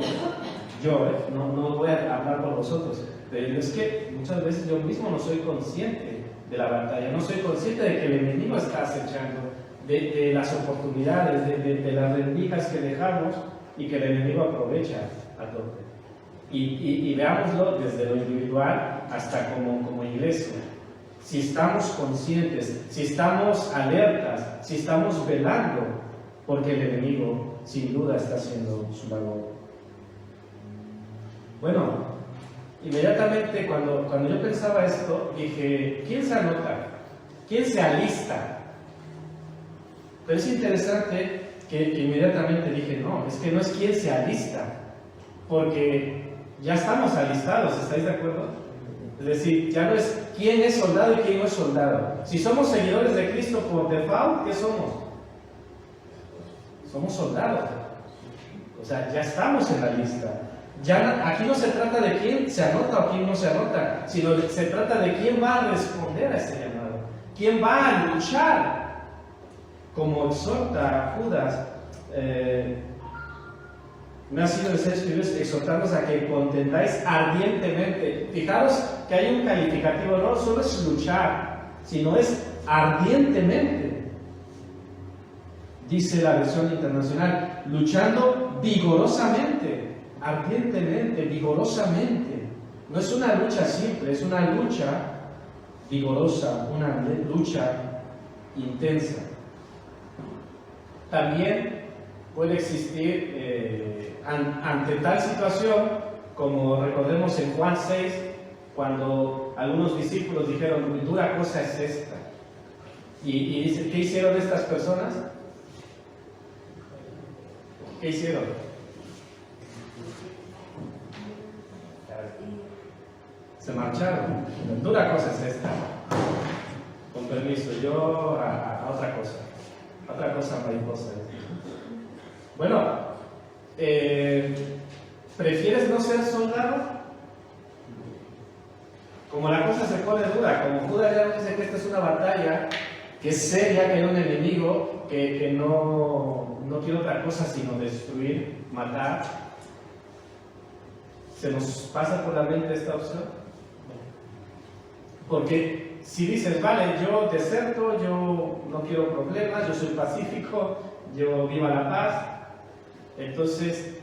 no voy a hablar por vosotros, pero es que muchas veces yo mismo no soy consciente de la batalla, no soy consciente de que el enemigo está acechando, de las oportunidades, de las rendijas que dejamos y que el enemigo aprovecha a tope. Y veámoslo desde lo individual hasta como iglesia. Si estamos conscientes, si estamos alertas, si estamos velando, porque el enemigo sin duda está haciendo su labor. Bueno, inmediatamente cuando yo pensaba esto, dije, ¿quién se anota? ¿Quién se alista? Pero es interesante que inmediatamente dije, no, es que no es quién se alista, porque ya estamos alistados, ¿estáis de acuerdo? Es decir, ya no es quién es soldado y quién no es soldado. Si somos seguidores de Cristo por default, ¿qué somos? Somos soldados. O sea, ya estamos en la lista. Ya aquí no se trata de quién se anota o quién no se anota, sino se trata de quién va a responder a este llamado, quién va a luchar, como exhorta Judas. Me ha sido necesario escribir exhortarnos a que contendáis ardientemente. Fijaros que hay un calificativo, no solo es luchar, sino es ardientemente. Dice la versión internacional, luchando vigorosamente, ardientemente, vigorosamente. No es una lucha simple, es una lucha vigorosa, una lucha intensa. También puede existir ante tal situación, como recordemos en Juan 6, cuando algunos discípulos dijeron, muy dura cosa es esta. Y dice, ¿qué hicieron estas personas? ¿Qué hicieron? Se marcharon. Dura cosa es esta. Con permiso, yo a otra cosa mariposa. Bueno, ¿prefieres no ser soldado? Como la cosa se pone dura, como Judas ya nos dice que esta es una batalla que es seria, que hay un enemigo que no quiere otra cosa sino destruir, matar, ¿se nos pasa por la mente esta opción? Porque si dices, vale, yo deserto, yo no quiero problemas, yo soy pacífico, yo vivo la paz, entonces,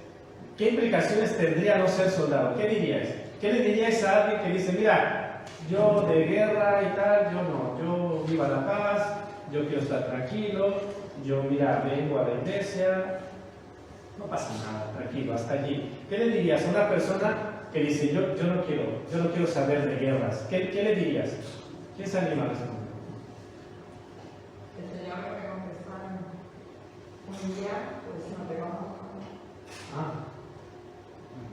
¿qué implicaciones tendría no ser soldado? ¿Qué diríais? ¿Qué le diríais a alguien que dice, mira, yo de guerra y tal, yo no, yo vivo la paz, yo quiero estar tranquilo, yo, mira, vengo a la iglesia, no pasa nada, tranquilo, hasta allí? ¿Qué le dirías a una persona que dice, yo no quiero saber de guerras? ¿Qué le dirías? ¿Quién se anima a responder? El Señor me contestaron un día, pues no te vamos a...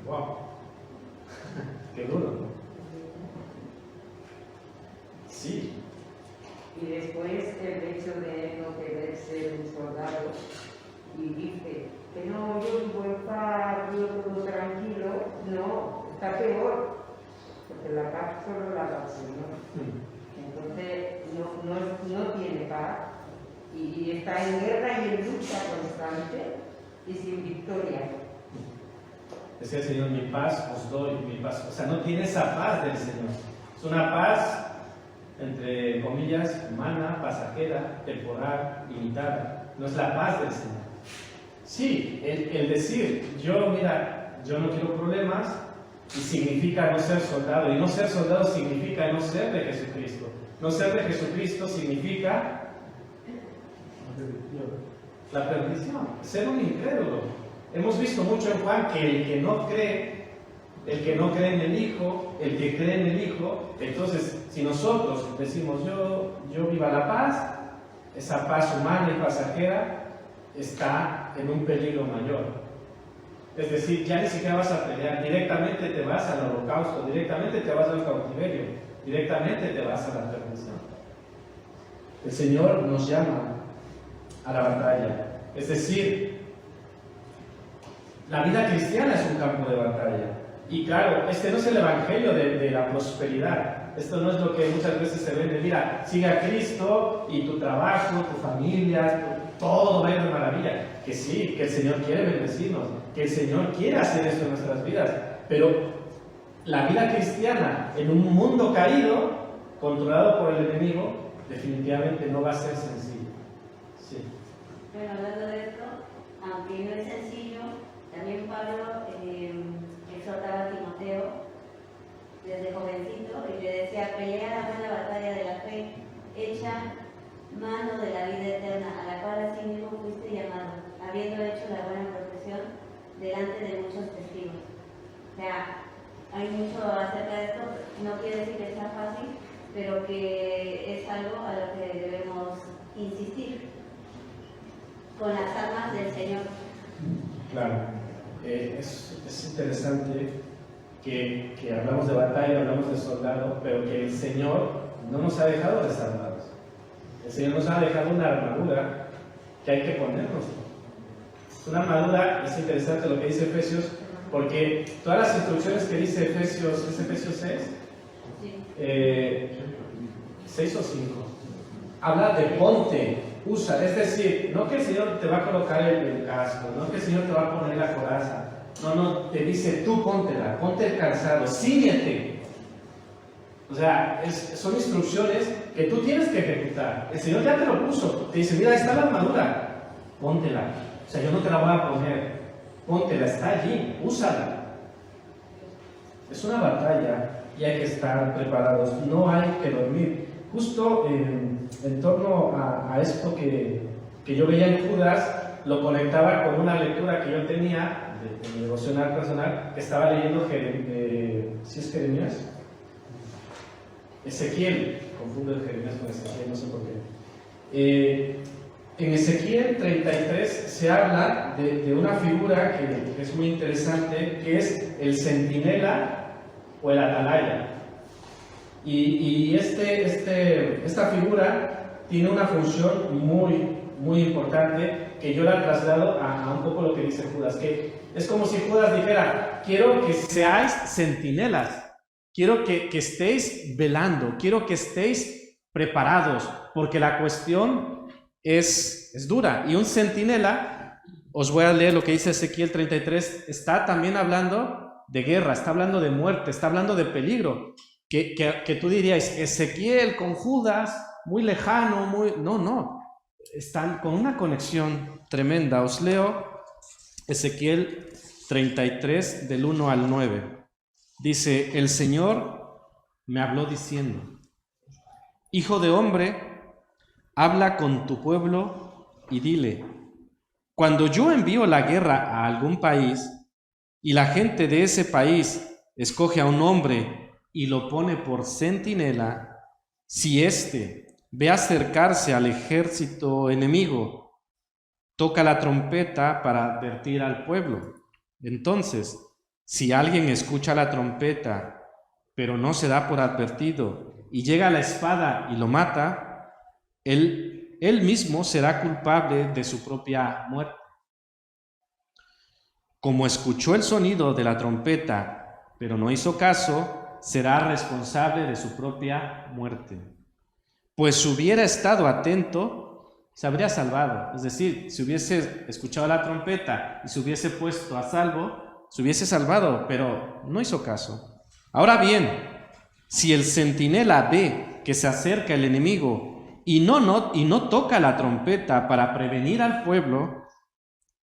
Wow. Qué duro. Sí. Y después el hecho de no querer ser un soldado y dice que no, yo voy a estar todo tranquilo, no, está peor, porque la paz solo la da el Señor. Entonces no tiene paz y está en guerra y en lucha constante y sin victoria. Decía el Señor, mi paz os doy, mi paz. O sea, no tiene esa paz del Señor. Es una paz, entre comillas, humana, pasajera, temporal, limitada. No es la paz del Señor. Sí, el decir, yo no quiero problemas, y significa no ser soldado. Y no ser soldado significa no ser de Jesucristo. No ser de Jesucristo significa la perdición, ser un incrédulo. hemos visto mucho en Juan que el que no cree en el Hijo, el que cree en el Hijo, entonces si nosotros decimos yo viva la paz, esa paz humana y pasajera está en un peligro mayor. Es decir, ya ni siquiera vas a pelear, directamente te vas al holocausto, directamente te vas al cautiverio, directamente te vas a la perdición. El Señor nos llama a la batalla. Es decir, la vida cristiana es un campo de batalla. Y claro, este no es el evangelio de la prosperidad. Esto no es lo que muchas veces se vende. Mira, sigue a Cristo y tu trabajo, tu familia, todo va a ir de maravilla. Que sí, que el Señor quiere bendecirnos, que el Señor quiere hacer eso en nuestras vidas. Pero la vida cristiana en un mundo caído, controlado por el enemigo, definitivamente no va a ser sencillo. Sí. Bueno, hablando de esto, aunque no es sencillo, también Pablo exhortaba a Timoteo desde jovencito y le decía: pelea la buena batalla de la fe, echa mano de la vida eterna, a la cual así mismo fuiste llamado, habiendo hecho la buena profesión delante de muchos testigos. O sea, hay mucho acerca de esto, no quiere decir que sea fácil, pero que es algo a lo que debemos insistir con las armas del Señor. Claro, es interesante que hablamos de batalla, hablamos de soldado, pero que el Señor no nos ha dejado desarmados. El Señor nos ha dejado una armadura que hay que ponernos. Una armadura, es interesante lo que dice Efesios, porque todas las instrucciones que dice Efesios, ¿es Efesios 6? Sí. 6 o 5. Habla de ponte, usa, es decir, no que el Señor te va a colocar el casco, no que el Señor te va a poner la coraza, no, te dice tú póntela, ponte el calzado, síguete. O sea, son instrucciones que tú tienes que ejecutar. El Señor ya te lo puso, te dice: mira, ahí está la armadura, póntela. O sea, yo no te la voy a poner, póntela, está allí, úsala. Es una batalla y hay que estar preparados, no hay que dormir. Justo en torno a esto que yo veía en Judas, lo conectaba con una lectura que yo tenía de mi devocional personal, que estaba leyendo, ¿sí es Jeremías? Ezequiel, confundo el Jeremías con Ezequiel, no sé por qué. En Ezequiel 33 se habla de una figura que es muy interesante, que es el centinela o el atalaya. Y esta figura tiene una función muy importante, que yo la traslado a un poco lo que dice Judas, que es como si Judas dijera: quiero que seáis centinelas, quiero que estéis velando, quiero que estéis preparados, porque la cuestión es dura. Y un centinela, os voy a leer lo que dice Ezequiel 33, está también hablando de guerra, está hablando de muerte, está hablando de peligro. Que tú dirías: Ezequiel con Judas, muy lejano, No, están con una conexión tremenda. Os leo Ezequiel 33 del 1 al 9. Dice: el Señor me habló diciendo: hijo de hombre, habla con tu pueblo y dile: cuando yo envío la guerra a algún país y la gente de ese país escoge a un hombre y lo pone por centinela, si éste ve acercarse al ejército enemigo, toca la trompeta para advertir al pueblo. Entonces, si alguien escucha la trompeta, pero no se da por advertido, y llega la espada y lo mata, él mismo será culpable de su propia muerte. Como escuchó el sonido de la trompeta, pero no hizo caso, será responsable de su propia muerte. Pues si hubiera estado atento, se habría salvado. Es decir, si hubiese escuchado la trompeta y se hubiese puesto a salvo, se hubiese salvado, pero no hizo caso. Ahora bien, si el centinela ve que se acerca el enemigo y no toca la trompeta para prevenir al pueblo,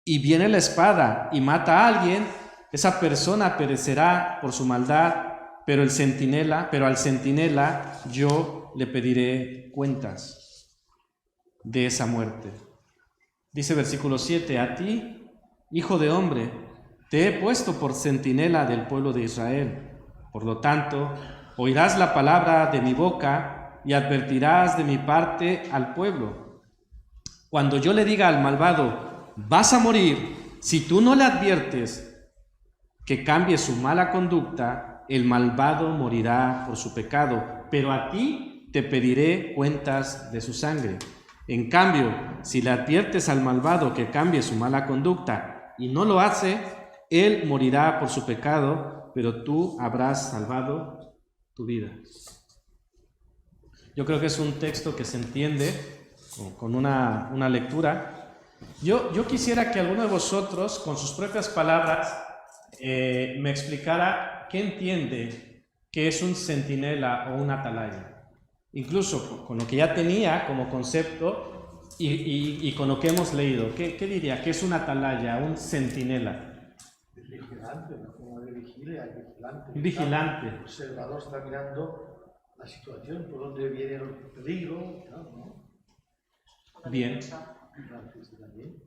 y viene la espada y mata a alguien, esa persona perecerá por su maldad, pero al centinela yo le pediré cuentas de esa muerte. Dice versículo 7: a ti hijo de hombre, te he puesto por centinela del pueblo de Israel. Por lo tanto, oirás la palabra de mi boca y advertirás de mi parte al pueblo. Cuando yo le diga al malvado, vas a morir, si tú no le adviertes que cambie su mala conducta, el malvado morirá por su pecado, pero a ti te pediré cuentas de su sangre. En cambio, si le adviertes al malvado que cambie su mala conducta y no lo hace, él morirá por su pecado, pero tú habrás salvado tu vida. Yo creo que es un texto que se entiende con una lectura. Yo quisiera que alguno de vosotros, con sus propias palabras, me explicara qué entiende que es un centinela o un atalaya. Incluso con lo que ya tenía como concepto y con lo que hemos leído. ¿Qué diría? ¿Qué es un atalaya, un centinela? Vigilante, ¿no? Como de vigilia, vigilante. Un vigilante. El observador está mirando la situación, por dónde viene el peligro, ¿no? Bien.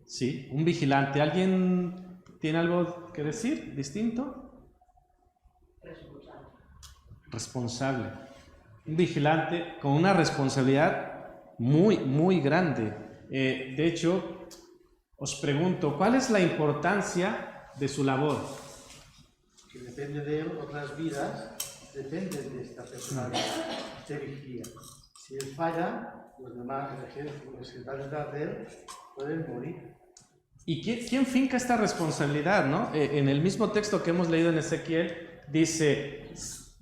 Sí, un vigilante. ¿Alguien tiene algo que decir distinto? Responsable. Un vigilante con una responsabilidad muy, muy grande. De hecho, os pregunto, ¿cuál es la importancia de su labor? Que depende de él, otras vidas dependen de esta persona que vigía. Si él falla, los demás, los que van detrás de él, pueden morir. ¿Y quién finca esta responsabilidad, no? En el mismo texto que hemos leído en Ezequiel, dice,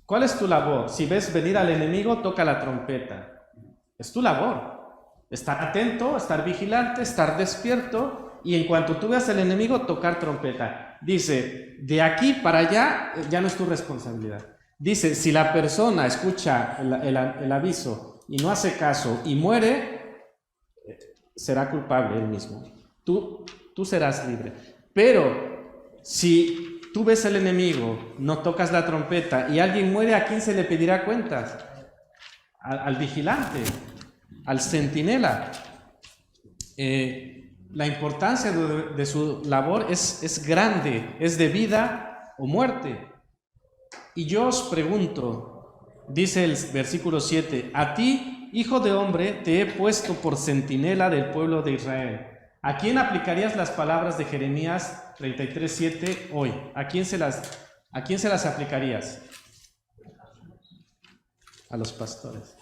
¿cuál es tu labor? Si ves venir al enemigo, toca la trompeta. Es tu labor. Estar atento, estar vigilante, estar despierto, y en cuanto tú veas al enemigo, tocar trompeta. Dice, de aquí para allá, ya no es tu responsabilidad. Dice, si la persona escucha el aviso y no hace caso y muere, será culpable él mismo. Tú serás libre. Pero si tú ves al enemigo, no tocas la trompeta y alguien muere, ¿a quién se le pedirá cuentas? Al vigilante, al centinela. La importancia de su labor es grande, es de vida o muerte. Y yo os pregunto, dice el versículo 7, a ti, hijo de hombre, te he puesto por centinela del pueblo de Israel. ¿A quién aplicarías las palabras de Jeremías 33:7 hoy? ¿A quién se las aplicarías? A los pastores.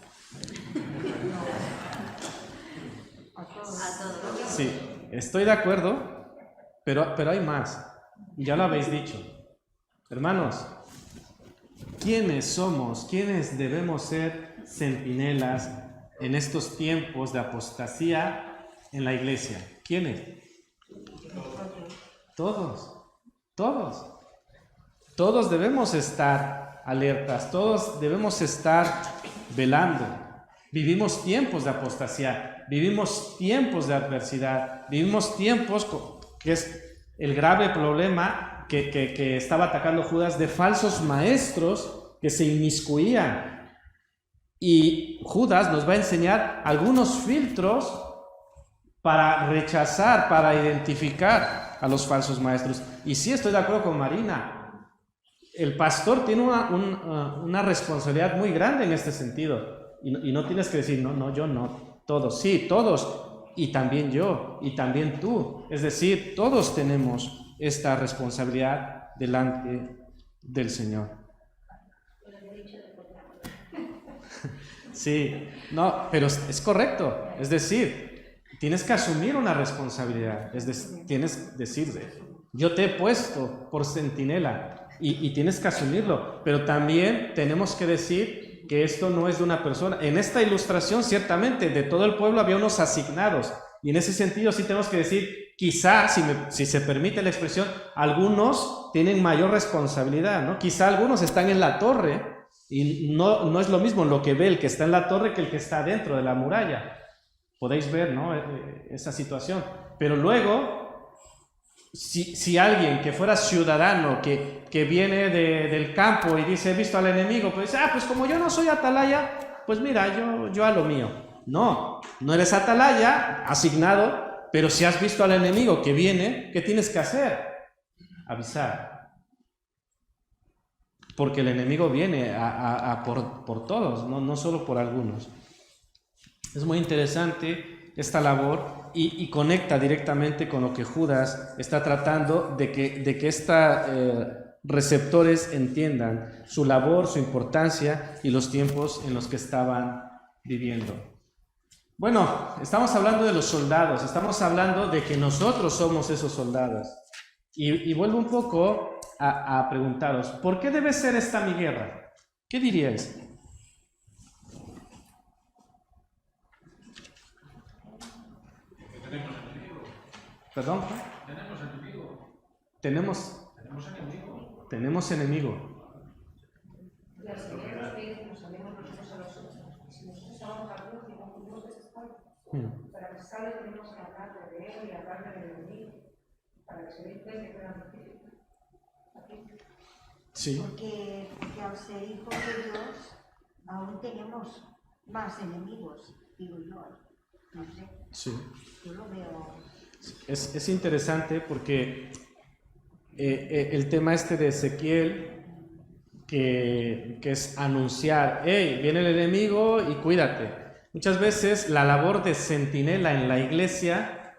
Sí, estoy de acuerdo, pero hay más. Ya lo habéis dicho. Hermanos, ¿quiénes somos? ¿Quiénes debemos ser centinelas en estos tiempos de apostasía en la iglesia? ¿Quiénes? Todos debemos estar alertas, todos debemos estar velando. Vivimos tiempos de apostasía, vivimos tiempos de adversidad, vivimos tiempos que es el grave problema que estaba atacando Judas, de falsos maestros que se inmiscuían. Y Judas nos va a enseñar algunos filtros para rechazar, para identificar a los falsos maestros. Y sí, estoy de acuerdo con Marina. El pastor tiene una responsabilidad muy grande en este sentido. Y no tienes que decir, no, yo no. Todos, sí, todos. Y también yo, y también tú. Es decir, todos tenemos esta responsabilidad delante del Señor. Sí, no, pero es correcto. Es decir, tienes que asumir una responsabilidad. Tienes que decirle, yo te he puesto por centinela y tienes que asumirlo. Pero también tenemos que decir que esto no es de una persona. En esta ilustración, ciertamente, de todo el pueblo había unos asignados. Y en ese sentido sí tenemos que decir, quizá, si se permite la expresión, algunos tienen mayor responsabilidad, ¿no? Quizá algunos están en la torre y no es lo mismo lo que ve el que está en la torre que el que está dentro de la muralla. Podéis ver, ¿no? Esa situación. Pero luego, si alguien que fuera ciudadano, que viene del campo y dice, he visto al enemigo, pues pues como yo no soy atalaya, pues mira, yo a lo mío. No eres atalaya asignado, Pero si has visto al enemigo que viene, ¿qué tienes que hacer? Avisar. Porque el enemigo viene por todos, no solo por algunos. Es muy interesante esta labor y conecta directamente con lo que Judas está tratando de que estos receptores entiendan su labor, su importancia y los tiempos en los que estaban viviendo. Bueno, estamos hablando de los soldados, estamos hablando de que nosotros somos esos soldados. Y vuelvo un poco a preguntaros, ¿por qué debe ser esta mi guerra? ¿Qué diríais? ¿Perdón? Tenemos enemigo. Tenemos enemigo. Y al Señor nos pide que nos amemos nosotros a los otros. Si nosotros amamos a Dios y cumplimos ese espacio, para que salga tenemos que hablar de Él y hablar del enemigo, para que se dé cuenta que era difícil. Sí. Porque al ser hijos de Dios aún tenemos más enemigos, digo yo. No sé, Sí. yo lo veo. Es interesante porque el tema este de Ezequiel, que es anunciar, hey, viene el enemigo y cuídate. Muchas veces la labor de centinela en la iglesia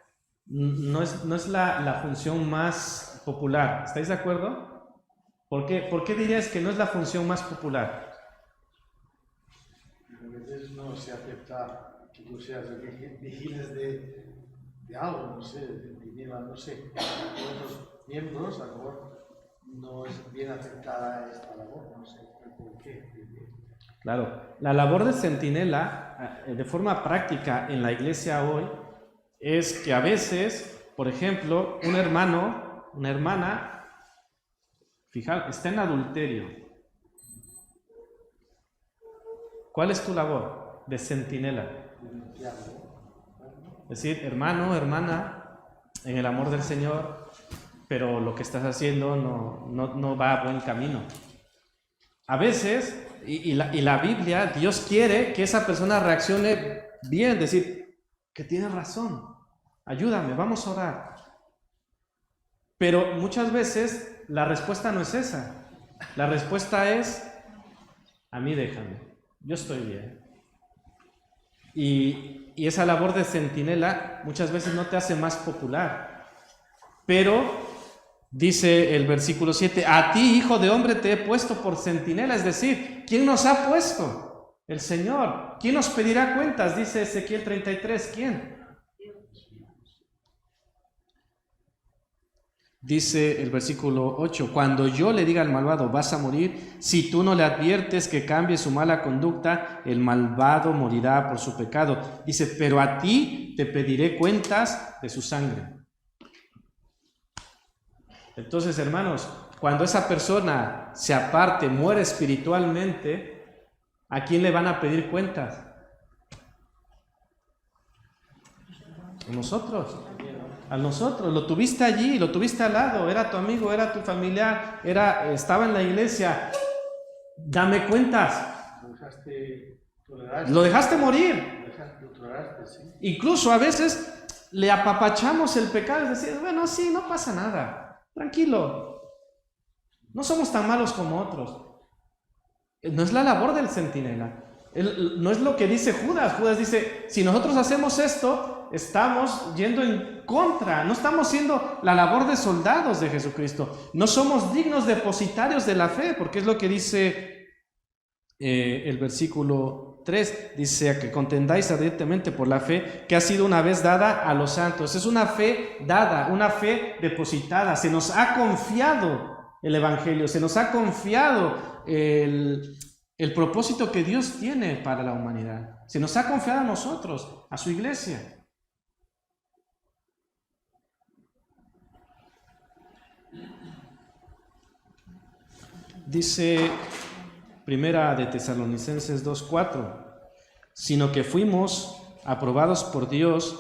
no es la función más popular. ¿Estáis de acuerdo? ¿Por qué dirías que no es la función más popular? A veces no se acepta que tú seas vigiles de algo, no sé, de dinero, no sé. Otros miembros, a lo mejor, no es bien aceptada esta labor, no sé por qué. Claro, la labor de centinela, de forma práctica en la iglesia hoy, es que a veces, por ejemplo, un hermano, una hermana, fijaos, está en adulterio. ¿Cuál es tu labor de centinela? Es decir, hermano, hermana, en el amor del Señor, pero lo que estás haciendo no va a buen camino. A veces, y la Biblia, Dios quiere que esa persona reaccione bien, decir, que tienes razón, ayúdame, vamos a orar. Pero muchas veces la respuesta no es esa. La respuesta es, a mí déjame, yo estoy bien. Y esa labor de centinela muchas veces no te hace más popular. Pero, dice el versículo 7, a ti, hijo de hombre, te he puesto por centinela. Es decir, ¿quién nos ha puesto? El Señor. ¿Quién nos pedirá cuentas? Dice Ezequiel 33, ¿quién? Dice el versículo 8, cuando yo le diga al malvado, vas a morir, si tú no le adviertes que cambie su mala conducta, el malvado morirá por su pecado. Dice, pero a ti te pediré cuentas de su sangre. Entonces, hermanos, cuando esa persona se aparte, muere espiritualmente, ¿a quién le van a pedir cuentas? A nosotros. A nosotros, lo tuviste allí, lo tuviste al lado, era tu amigo, era tu familiar, estaba en la iglesia. Dame cuentas. Lo dejaste morir. Incluso a veces le apapachamos el pecado, es decir, bueno, sí, no pasa nada, tranquilo. No somos tan malos como otros. No es la labor del centinela. No es lo que dice Judas. Judas dice, si nosotros hacemos esto, estamos yendo en contra, no estamos siendo la labor de soldados de Jesucristo, no somos dignos depositarios de la fe, porque es lo que dice el versículo 3, dice que contendáis ardientemente por la fe que ha sido una vez dada a los santos. Es una fe dada, una fe depositada, se nos ha confiado el Evangelio, se nos ha confiado el propósito que Dios tiene para la humanidad, se nos ha confiado a nosotros, a su iglesia. Dice Primera de Tesalonicenses 2:4, sino que fuimos aprobados por Dios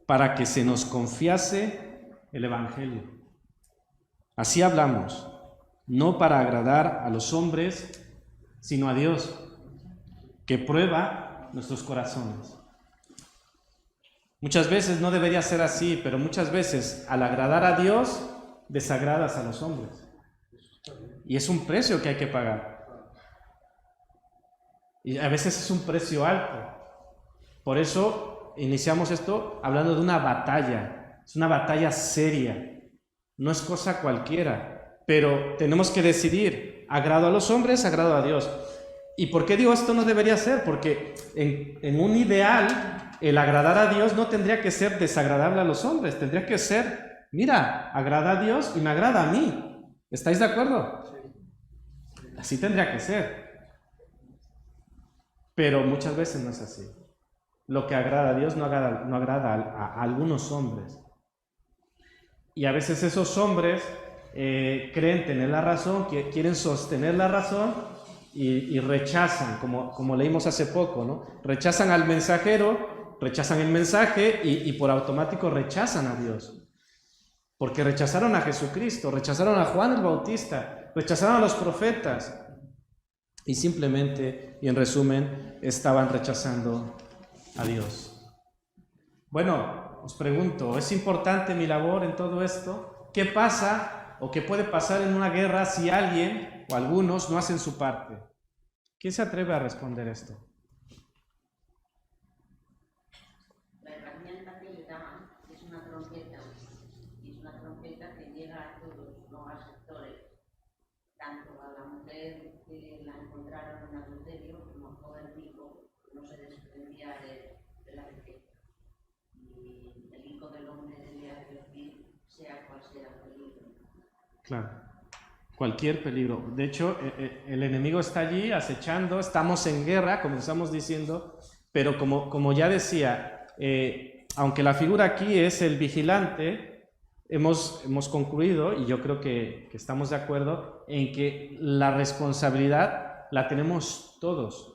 para que se nos confiase el Evangelio. Así hablamos, no para agradar a los hombres, sino a Dios, que prueba nuestros corazones. Muchas veces no debería ser así, pero muchas veces al agradar a Dios, desagradas a los hombres. Y es un precio que hay que pagar. Y a veces es un precio alto. Por eso iniciamos esto hablando de una batalla. Es una batalla seria. No es cosa cualquiera. Pero tenemos que decidir, agrado a los hombres, agrado a Dios. ¿Y por qué digo esto no debería ser? Porque en un ideal, el agradar a Dios no tendría que ser desagradable a los hombres. Tendría que ser, mira, agrada a Dios y me agrada a mí. ¿Estáis de acuerdo? Así tendría que ser. Pero muchas veces no es así. Lo que agrada a Dios no agrada a algunos hombres. Y a veces esos hombres creen tener la razón, quieren sostener la razón y rechazan, como leímos hace poco, ¿no? Rechazan al mensajero, rechazan el mensaje y por automático rechazan a Dios. Porque rechazaron a Jesucristo, rechazaron a Juan el Bautista, rechazaron a los profetas. Y simplemente, y en resumen, estaban rechazando a Dios. Bueno, os pregunto, ¿es importante mi labor en todo esto? ¿Qué pasa o qué puede pasar en una guerra si alguien o algunos no hacen su parte? ¿Quién se atreve a responder esto? La herramienta que le dan es una trompeta, y es una trompeta que llega a todos, no a sectores, tanto a la mujer que la encontraron en adulterio como a joven rico que no se desprendía de la riqueza. Y el hijo del hombre debe advertir, sea cual sea el peligro. Claro, cualquier peligro. De hecho, el enemigo está allí acechando, estamos en guerra, como estamos diciendo, pero como ya decía, aunque la figura aquí es el vigilante, hemos concluido, y yo creo que estamos de acuerdo, en que la responsabilidad la tenemos todos.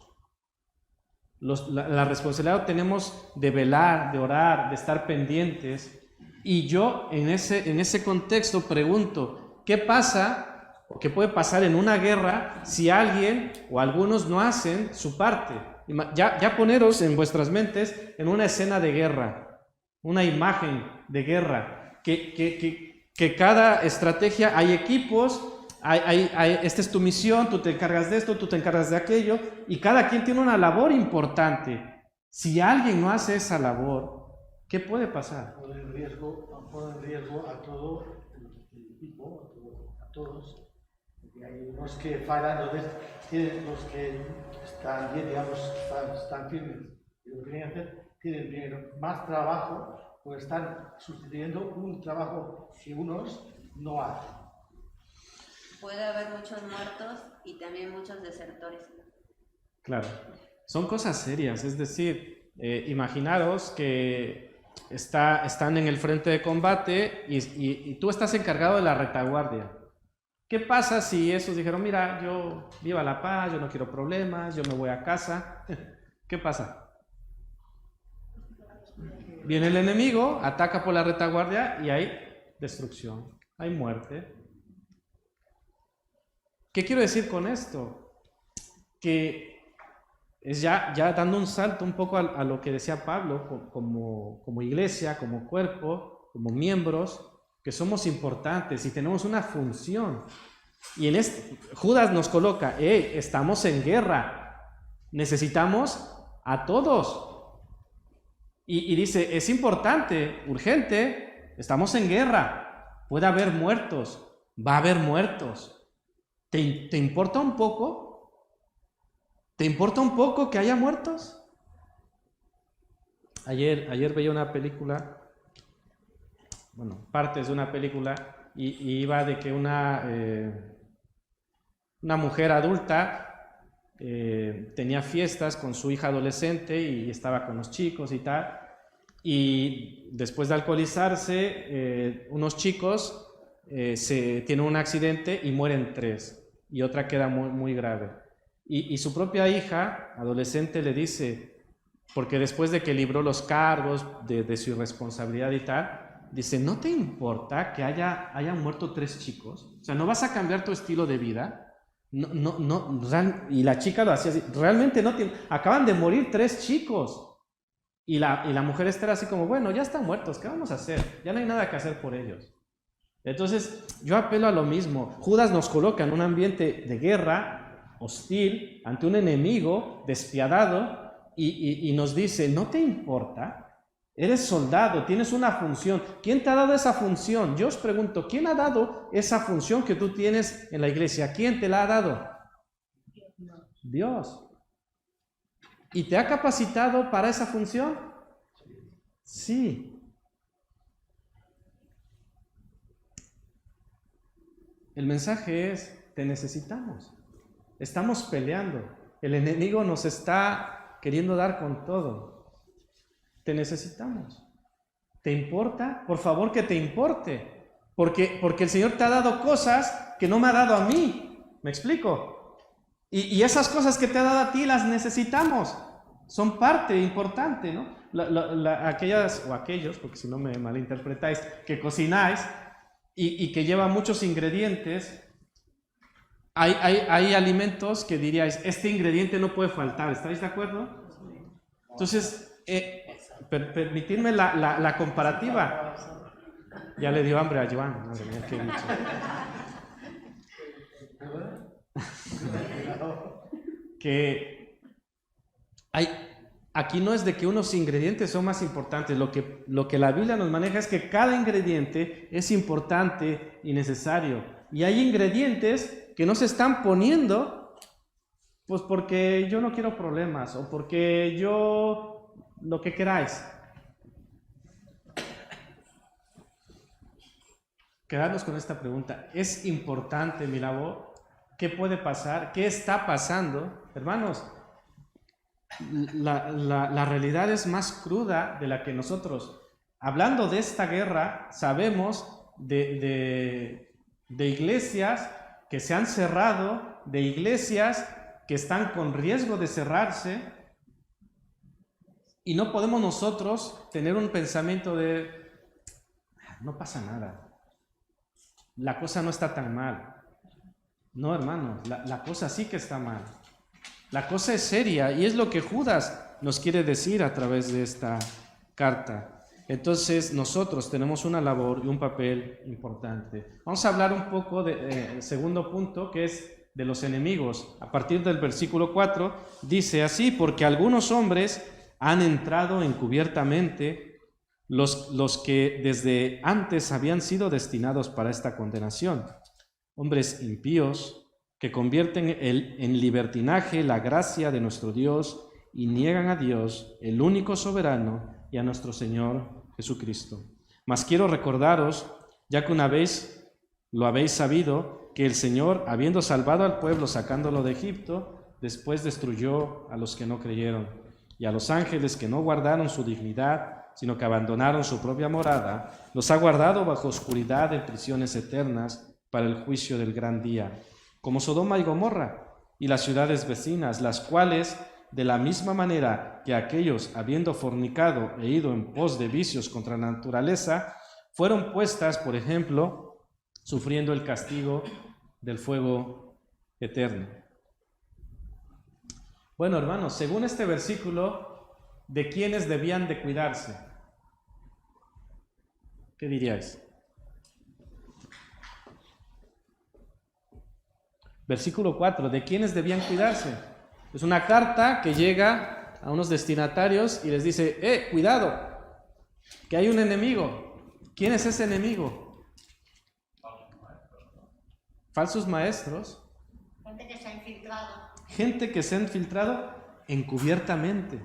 La responsabilidad la tenemos de velar, de orar, de estar pendientes. Y yo en ese contexto pregunto, ¿qué pasa o qué puede pasar en una guerra si alguien o algunos no hacen su parte? Ya poneros en vuestras mentes en una escena de guerra, una imagen de guerra, que cada estrategia hay equipos, esta es tu misión, tú te encargas de esto, tú te encargas de aquello, y cada quien tiene una labor importante. Si alguien no hace esa labor, ¿qué puede pasar? Pone en riesgo a todo el equipo, a todos. Y hay unos que fallan, entonces tienen los que están bien, digamos, están firmes y lo que tienen que hacer, tienen primero más trabajo, porque están sustituyendo un trabajo que unos no hacen. Puede haber muchos muertos y también muchos desertores. Claro, son cosas serias, es decir, imaginaros que están en el frente de combate y tú estás encargado de la retaguardia. ¿Qué pasa si esos dijeron, mira, yo viva la paz, yo no quiero problemas, yo me voy a casa? ¿Qué pasa? Viene el enemigo, ataca por la retaguardia y hay destrucción, hay muerte. ¿Qué quiero decir con esto? Que es ya dando un salto un poco a lo que decía Pablo, como iglesia, como cuerpo, como miembros, que somos importantes y tenemos una función. Y en Judas nos coloca, estamos en guerra, necesitamos a todos. Y dice, es importante, urgente, estamos en guerra, puede haber muertos, va a haber muertos. ¿Te importa un poco? ¿Te importa un poco que haya muertos? Ayer veía una película, bueno, partes de una película, y iba de que una mujer adulta tenía fiestas con su hija adolescente y estaba con los chicos y tal, y después de alcoholizarse, unos chicos tienen un accidente y mueren 3, y otra queda muy, muy grave. Y su propia hija, adolescente, le dice, porque después de que libró los cargos de su irresponsabilidad y tal, dice, ¿no te importa que hayan muerto 3 chicos? O sea, ¿no vas a cambiar tu estilo de vida? No, y la chica lo hacía así, realmente no, acaban de morir 3 chicos. Y la mujer Esther así como, bueno, ya están muertos, ¿qué vamos a hacer? Ya no hay nada que hacer por ellos. Entonces, yo apelo a lo mismo. Judas nos coloca en un ambiente de guerra, hostil, ante un enemigo despiadado, y nos dice, ¿no te importa? Eres soldado, tienes una función. ¿Quién te ha dado esa función? Yo os pregunto, ¿quién ha dado esa función que tú tienes en la iglesia? ¿Quién te la ha dado? Dios. ¿Y te ha capacitado para esa función? Sí. El mensaje es, te necesitamos. Estamos peleando. El enemigo nos está queriendo dar con todo. Te necesitamos. ¿Te importa? Por favor que te importe. Porque el Señor te ha dado cosas que no me ha dado a mí. ¿Me explico? Y esas cosas que te ha dado a ti las necesitamos. Son parte importante, ¿no? Aquellas o aquellos, porque si no me malinterpretáis, que cocináis y que lleva muchos ingredientes. Hay alimentos que diríais, este ingrediente no puede faltar. ¿Estáis de acuerdo? Entonces, permitidme la comparativa. Ya le dio hambre a Joan. Madre mía, qué bicho. Que aquí no es de que unos ingredientes son más importantes. Lo que la Biblia nos maneja es que cada ingrediente es importante y necesario. Y hay ingredientes que no se están poniendo pues porque yo no quiero problemas o porque yo lo que queráis. Quedarnos con esta pregunta. ¿Es importante mi labor? ¿Qué puede pasar? ¿Qué está pasando? Hermanos, la realidad es más cruda de la que nosotros, hablando de esta guerra, sabemos de iglesias que se han cerrado, de iglesias que están con riesgo de cerrarse, y no podemos nosotros tener un pensamiento de no pasa nada, la cosa no está tan mal. No, hermanos, la cosa sí que está mal. La cosa es seria y es lo que Judas nos quiere decir a través de esta carta. Entonces nosotros tenemos una labor y un papel importante. Vamos a hablar un poco del segundo punto, que es de los enemigos. A partir del versículo 4 dice así: porque algunos hombres han entrado encubiertamente, los que desde antes habían sido destinados para esta condenación. Hombres impíos que convierten en libertinaje la gracia de nuestro Dios y niegan a Dios, el único soberano, y a nuestro Señor Jesucristo. Mas quiero recordaros, ya que una vez lo habéis sabido, que el Señor, habiendo salvado al pueblo sacándolo de Egipto, después destruyó a los que no creyeron, y a los ángeles que no guardaron su dignidad, sino que abandonaron su propia morada, los ha guardado bajo oscuridad en prisiones eternas, para el juicio del gran día, como Sodoma y Gomorra y las ciudades vecinas, las cuales, de la misma manera que aquellos, habiendo fornicado e ido en pos de vicios contra la naturaleza, fueron puestas, por ejemplo, sufriendo el castigo del fuego eterno. Bueno, hermanos, según este versículo, ¿de quiénes debían de cuidarse? ¿Qué diríais? Versículo 4, ¿de quiénes debían cuidarse? Es una carta que llega a unos destinatarios y les dice, cuidado, que hay un enemigo. ¿Quién es ese enemigo? Falsos maestros. Gente que se ha infiltrado. Gente que se ha infiltrado encubiertamente.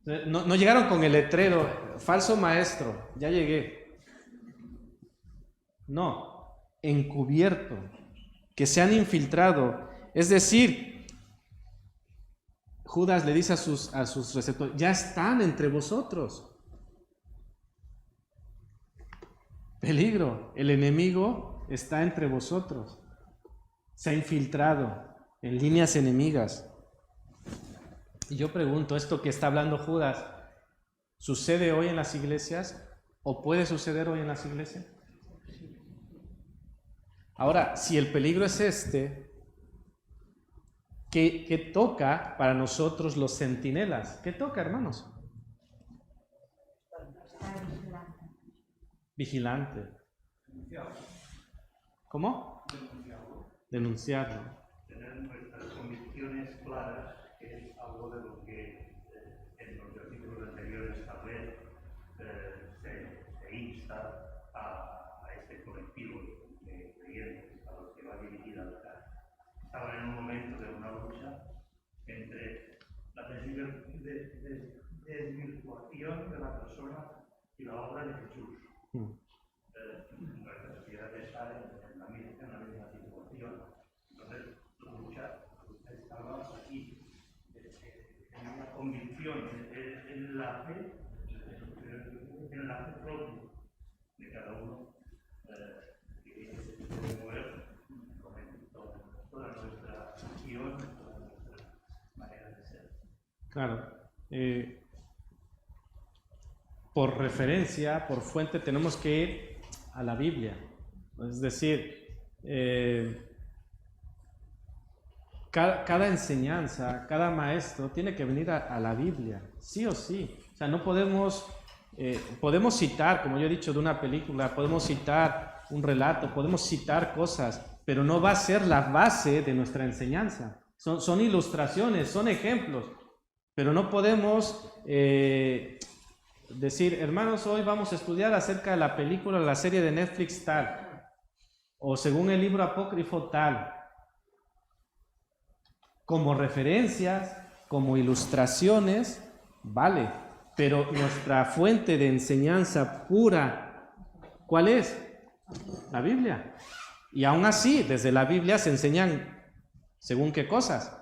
No llegaron con el letrero, falso maestro, ya llegué. No, encubierto. Que se han infiltrado, es decir, Judas le dice a sus receptores, ya están entre vosotros. Peligro, el enemigo está entre vosotros, se ha infiltrado en líneas enemigas. Y yo pregunto, ¿esto que está hablando Judas sucede hoy en las iglesias o puede suceder hoy en las iglesias? Ahora, si el peligro es este, ¿Qué toca para nosotros los centinelas? ¿Qué toca, hermanos? Vigilante. ¿Cómo? Denunciarlo. Tener nuestras convicciones claras, que es algo de lo que en los artículos anteriores también se insta a este colectivo de creyentes a los que va dirigida la carta. Estaban en un momento de una lucha entre la desvirtuación de la persona y la obra de Jesús. Nuestra sociedad está en la misma situación. Entonces, la lucha estaba aquí, en una convicción, en la fe propia de cada uno, que se debe mover toda nuestra acción, toda nuestra manera de ser. Claro. Por referencia, por fuente, tenemos que ir a la Biblia. Es decir, cada enseñanza, cada maestro tiene que venir a la Biblia, sí o sí. O sea, no podemos citar, como yo he dicho, de una película, podemos citar un relato, podemos citar cosas, pero no va a ser la base de nuestra enseñanza. Son ilustraciones, son ejemplos, pero no podemos decir, hermanos, hoy vamos a estudiar acerca de la película, la serie de Netflix tal, o según el libro apócrifo tal, como referencias, como ilustraciones, vale, pero nuestra fuente de enseñanza pura, ¿cuál es? La Biblia. Y aún así, desde la Biblia se enseñan según qué cosas,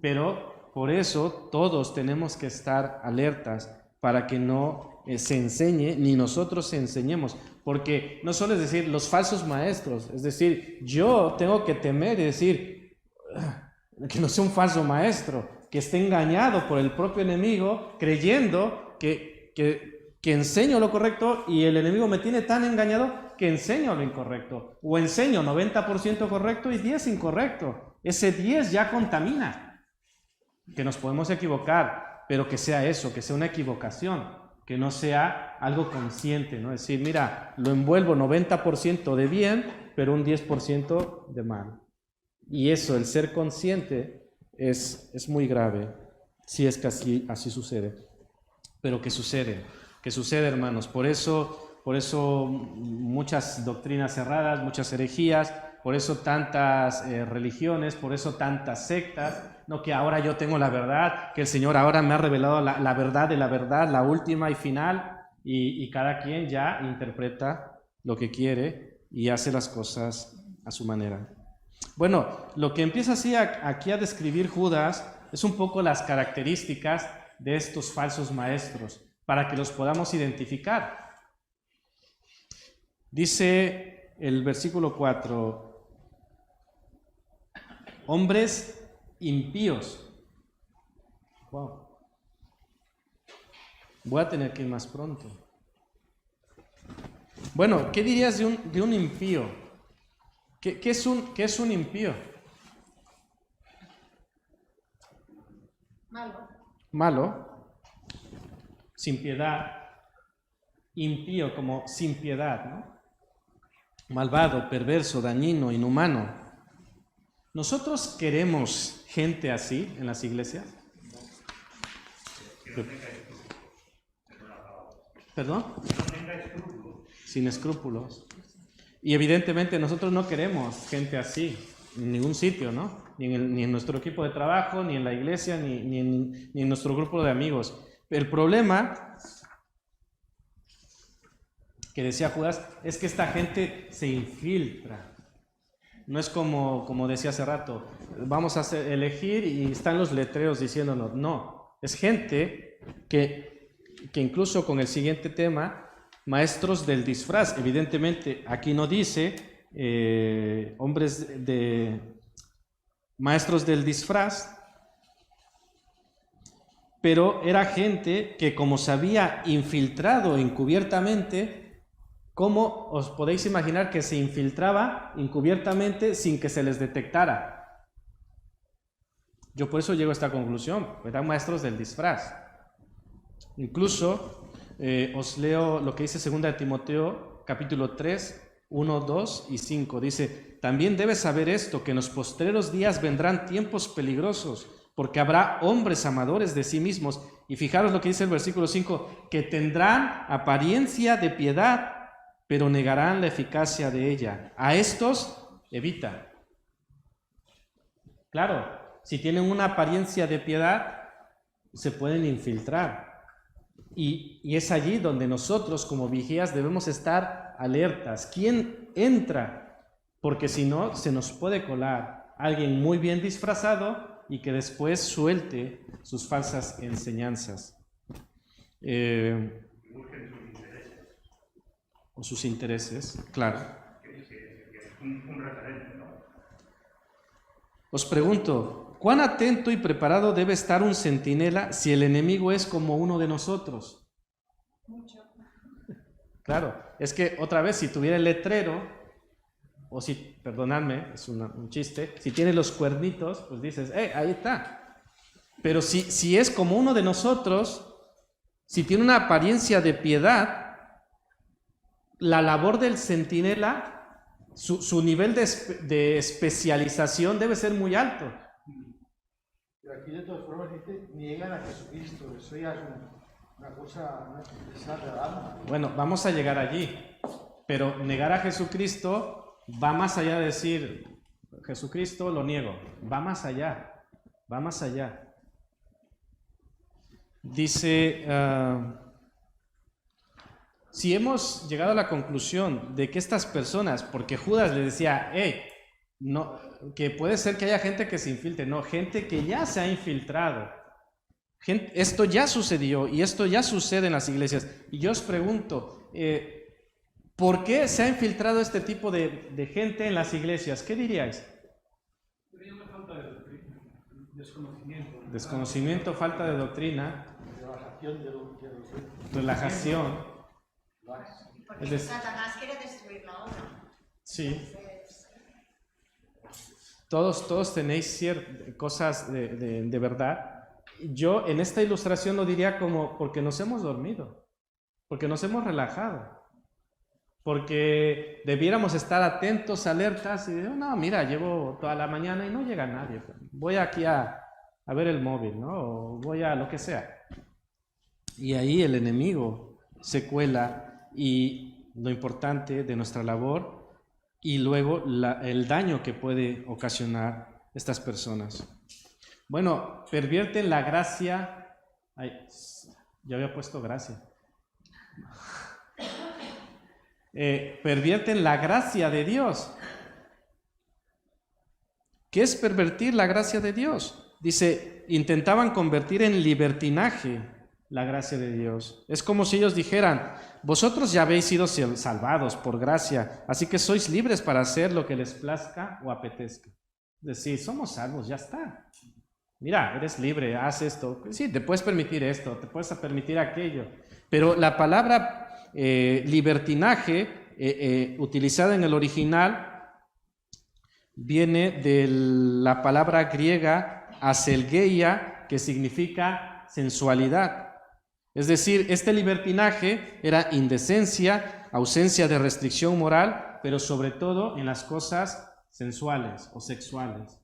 pero por eso todos tenemos que estar alertas para que no se enseñe, ni nosotros enseñemos, porque no solo es decir los falsos maestros, es decir, yo tengo que temer y decir que no sea un falso maestro, que esté engañado por el propio enemigo, creyendo que enseño lo correcto y el enemigo me tiene tan engañado que enseño lo incorrecto, o enseño 90% correcto y 10 incorrecto. Ese 10 ya contamina, que nos podemos equivocar, pero que sea eso, que sea una equivocación, que no sea algo consciente, ¿no? Es decir, mira, lo envuelvo 90% de bien, pero un 10% de mal. Y eso, el ser consciente, es muy grave, si es que así sucede. Pero que sucede, hermanos. Por eso muchas doctrinas erradas, muchas herejías, por eso tantas religiones, por eso tantas sectas. No que ahora yo tengo la verdad, que el Señor ahora me ha revelado la verdad de la verdad, la última y final, y cada quien ya interpreta lo que quiere y hace las cosas a su manera. Bueno, lo que empieza así aquí a describir Judas es un poco las características de estos falsos maestros, para que los podamos identificar. Dice el versículo 4, hombres impíos. Wow. Voy a tener que ir más pronto. Bueno, ¿qué dirías de un impío? ¿Qué es un impío? Malo, sin piedad, impío como sin piedad, ¿no? Malvado, perverso, dañino, inhumano. ¿Nosotros queremos gente así en las iglesias? ¿Perdón? Sin escrúpulos. Y evidentemente nosotros no queremos gente así en ningún sitio, ¿no? Ni en nuestro equipo de trabajo, ni en la iglesia, ni en nuestro grupo de amigos. El problema que decía Judas es que esta gente se infiltra. No es como decía hace rato, vamos a elegir y están los letreros diciéndonos, no, es gente que incluso con el siguiente tema, maestros del disfraz, evidentemente aquí no dice maestros del disfraz, pero era gente que como se había infiltrado encubiertamente. ¿Cómo os podéis imaginar que se infiltraba encubiertamente sin que se les detectara? Yo por eso llego a esta conclusión, eran maestros del disfraz. Incluso os leo lo que dice 2 de Timoteo, capítulo 3, 1, 2 y 5. Dice, también debes saber esto, que en los postreros días vendrán tiempos peligrosos, porque habrá hombres amadores de sí mismos. Y fijaros lo que dice el versículo 5, que tendrán apariencia de piedad, pero negarán la eficacia de ella. A estos evita. Claro, si tienen una apariencia de piedad, se pueden infiltrar. Y es allí donde nosotros como vigías debemos estar alertas. ¿Quién entra? Porque si no, se nos puede colar alguien muy bien disfrazado y que después suelte sus falsas enseñanzas. O sus intereses, claro. Un referente, ¿no? Os pregunto, ¿cuán atento y preparado debe estar un centinela si el enemigo es como uno de nosotros? Mucho. Claro, es que otra vez, si tuviera el letrero, o si, perdonadme, es un chiste, si tiene los cuernitos, pues dices, ahí está. Pero si es como uno de nosotros, si tiene una apariencia de piedad, la labor del centinela, su nivel de especialización debe ser muy alto. Pero aquí de todas formas dice, niegan a Jesucristo, eso ya es una cosa rara. Bueno, vamos a llegar allí, pero negar a Jesucristo va más allá de decir, Jesucristo lo niego, va más allá. Dice, si hemos llegado a la conclusión de que estas personas, porque Judas le decía, no, que puede ser que haya gente que se infiltre, no, gente que ya se ha infiltrado. Esto ya sucedió y esto ya sucede en las iglesias. Y yo os pregunto, ¿por qué se ha infiltrado este tipo de gente en las iglesias? ¿Qué diríais? Sería una falta de doctrina, desconocimiento. Desconocimiento, falta de doctrina, relajación. Porque Satanás quiere destruir la obra. Sí. Todos tenéis cosas de verdad. Yo en esta ilustración lo diría como porque nos hemos dormido, porque nos hemos relajado, porque debiéramos estar atentos, alertas y no, mira, llevo toda la mañana y no llega nadie. Voy aquí a ver el móvil, ¿no? O voy a lo que sea. Y ahí el enemigo se cuela y lo importante de nuestra labor y luego el daño que puede ocasionar estas personas. Bueno, pervierten la gracia. Ay, ya había puesto gracia. Pervierten la gracia de Dios. ¿Qué es pervertir la gracia de Dios? Dice, intentaban convertir en libertinaje la gracia de Dios. Es como si ellos dijeran, vosotros ya habéis sido salvados por gracia, así que sois libres para hacer lo que les plazca o apetezca. Es decir, somos salvos, ya está. Mira, eres libre, haz esto. Sí, te puedes permitir esto, te puedes permitir aquello. Pero la palabra libertinaje, utilizada en el original, viene de la palabra griega aselgeia, que significa sensualidad. Es decir, este libertinaje era indecencia, ausencia de restricción moral, pero sobre todo en las cosas sensuales o sexuales.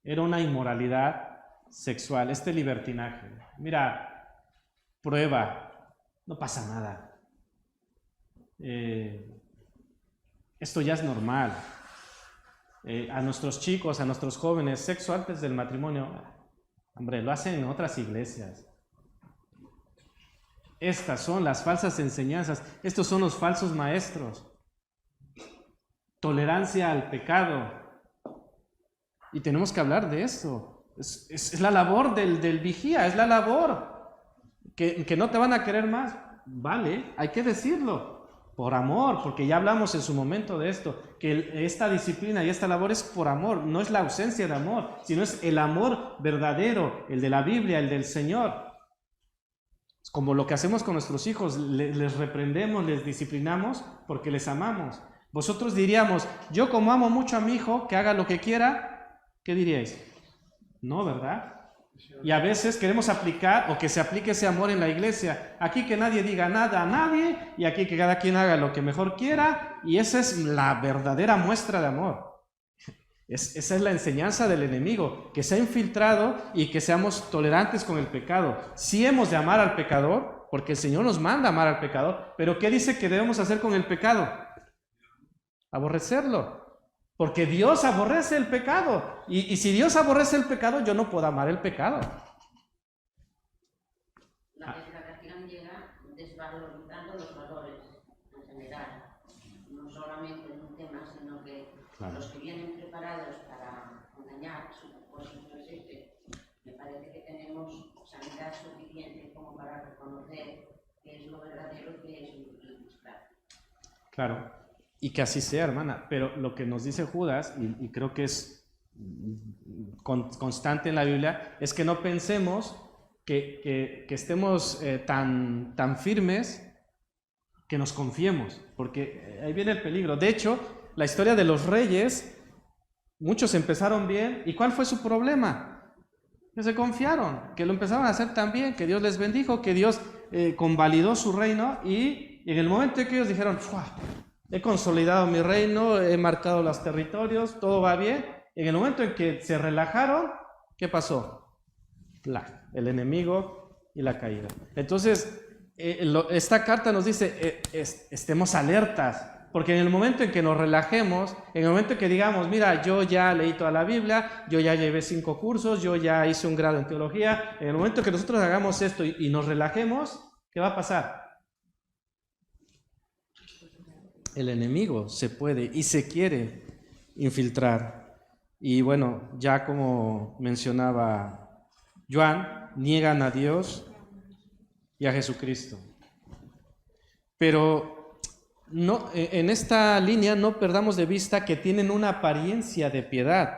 Era una inmoralidad sexual, este libertinaje. Mira, prueba, no pasa nada. Esto ya es normal. A nuestros chicos, a nuestros jóvenes, sexo antes del matrimonio, hombre, lo hacen en otras iglesias. Estas son las falsas enseñanzas, estos son los falsos maestros. Tolerancia al pecado. Y tenemos que hablar de esto. Es la labor del vigía, es la labor. Que no te van a querer más, vale, hay que decirlo. Por amor, porque ya hablamos en su momento de esto, que esta disciplina y esta labor es por amor, no es la ausencia de amor, sino es el amor verdadero, el de la Biblia, el del Señor. Como lo que hacemos con nuestros hijos, les reprendemos, les disciplinamos porque les amamos. Vosotros diríamos, yo como amo mucho a mi hijo, que haga lo que quiera, ¿qué diríais? No, ¿verdad? Y a veces queremos aplicar o que se aplique ese amor en la iglesia. Aquí que nadie diga nada a nadie y aquí que cada quien haga lo que mejor quiera, y esa es la verdadera muestra de amor. Esa es la enseñanza del enemigo, que se ha infiltrado y que seamos tolerantes con el pecado. Sí hemos de amar al pecador, porque el Señor nos manda a amar al pecador, pero ¿qué dice que debemos hacer con el pecado? Aborrecerlo. Porque Dios aborrece el pecado. Y si Dios aborrece el pecado, yo no puedo amar el pecado. La desgradación llega desvalorizando los valores en general. No solamente en un tema, sino que los que vienen preparados para engañar, su propósito no existe. Me parece que tenemos sanidad suficiente como para reconocer qué es lo verdadero y qué es lo mostrar. Claro. Y que así sea, hermana, pero lo que nos dice Judas, y creo que es constante en la Biblia, es que no pensemos que estemos tan firmes que nos confiemos, porque ahí viene el peligro. De hecho, la historia de los reyes, muchos empezaron bien, ¿y cuál fue su problema? Que se confiaron, que lo empezaron a hacer tan bien, que Dios les bendijo, que Dios convalidó su reino, y en el momento en que ellos dijeron, ¡fua! He consolidado mi reino, he marcado los territorios, todo va bien. En el momento en que se relajaron, ¿qué pasó? El enemigo y la caída. Entonces, esta carta nos dice, estemos alertas, porque en el momento en que nos relajemos, en el momento en que digamos, mira, yo ya leí toda la Biblia, yo ya llevé 5 cursos, yo ya hice un grado en teología, en el momento en que nosotros hagamos esto y nos relajemos, ¿qué va a pasar? El enemigo se puede y se quiere infiltrar. Y bueno, ya como mencionaba Joan, niegan a Dios y a Jesucristo. Pero no, en esta línea no perdamos de vista que tienen una apariencia de piedad.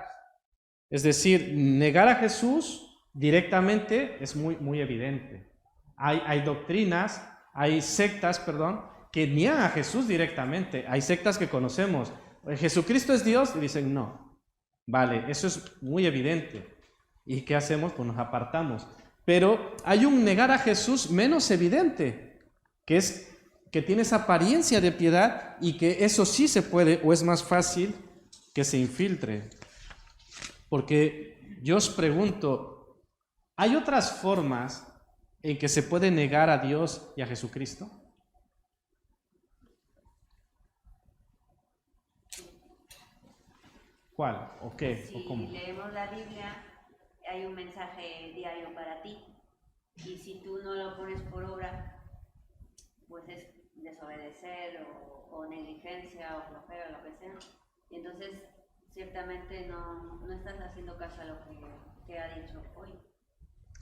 Es decir, negar a Jesús directamente es muy evidente. Hay doctrinas, hay sectas, que niegan a Jesús directamente. Hay sectas que conocemos. ¿Jesucristo es Dios? Y dicen no. Vale, eso es muy evidente. ¿Y qué hacemos? Pues nos apartamos. Pero hay un negar a Jesús menos evidente, que es que tiene esa apariencia de piedad y que eso sí se puede o es más fácil que se infiltre. Porque yo os pregunto, ¿hay otras formas en que se puede negar a Dios y a Jesucristo? ¿Cuál? ¿O qué? Si ¿O cómo? leemos la Biblia, hay un mensaje diario para ti. Y si tú no lo pones por obra, pues es desobedecer o negligencia o flojera, lo que sea. Y entonces, ciertamente no estás haciendo caso a lo que te ha dicho hoy.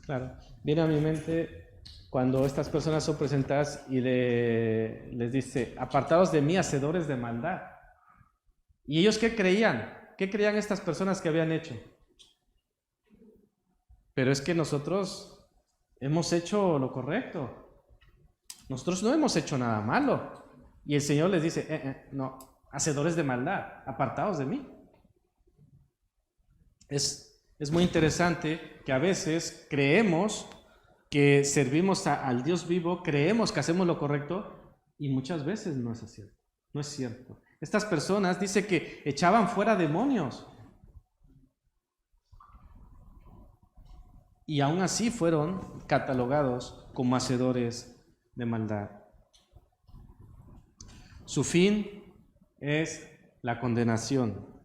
Claro. Viene a mi mente cuando estas personas son presentadas y les dice, apartados de mí, hacedores de maldad. ¿Y ellos qué creían? ¿Qué creían estas personas que habían hecho? Pero es que nosotros hemos hecho lo correcto. Nosotros no hemos hecho nada malo. Y el Señor les dice, no, hacedores de maldad, apartados de mí. Es muy interesante que a veces creemos que servimos al Dios vivo, creemos que hacemos lo correcto y muchas veces no es así. No es cierto. Estas personas dice que echaban fuera demonios y aún así fueron catalogados como hacedores de maldad. Su fin es la condenación.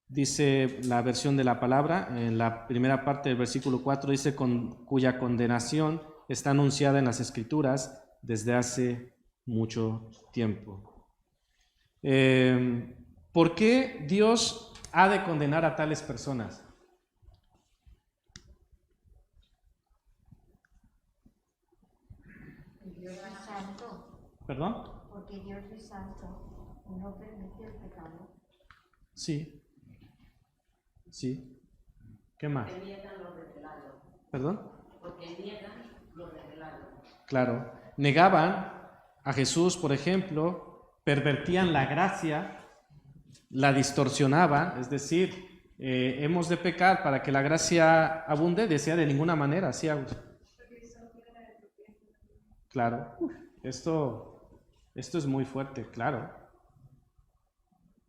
Dice la versión de la palabra, en la primera parte del versículo 4, dice cuya condenación está anunciada en las Escrituras desde hace mucho tiempo. ¿Por qué Dios ha de condenar a tales personas? Dios es santo. ¿Perdón? Porque Dios es santo y no permite el pecado. Sí. Sí. ¿Qué más? Porque niegan lo revelado. ¿Perdón? Porque niegan lo revelado. Claro. Negaban a Jesús, por ejemplo, pervertían la gracia, la distorsionaban, es decir, hemos de pecar para que la gracia abunde, decía de ninguna manera, ¿sí, Agus? Claro, esto es muy fuerte, claro.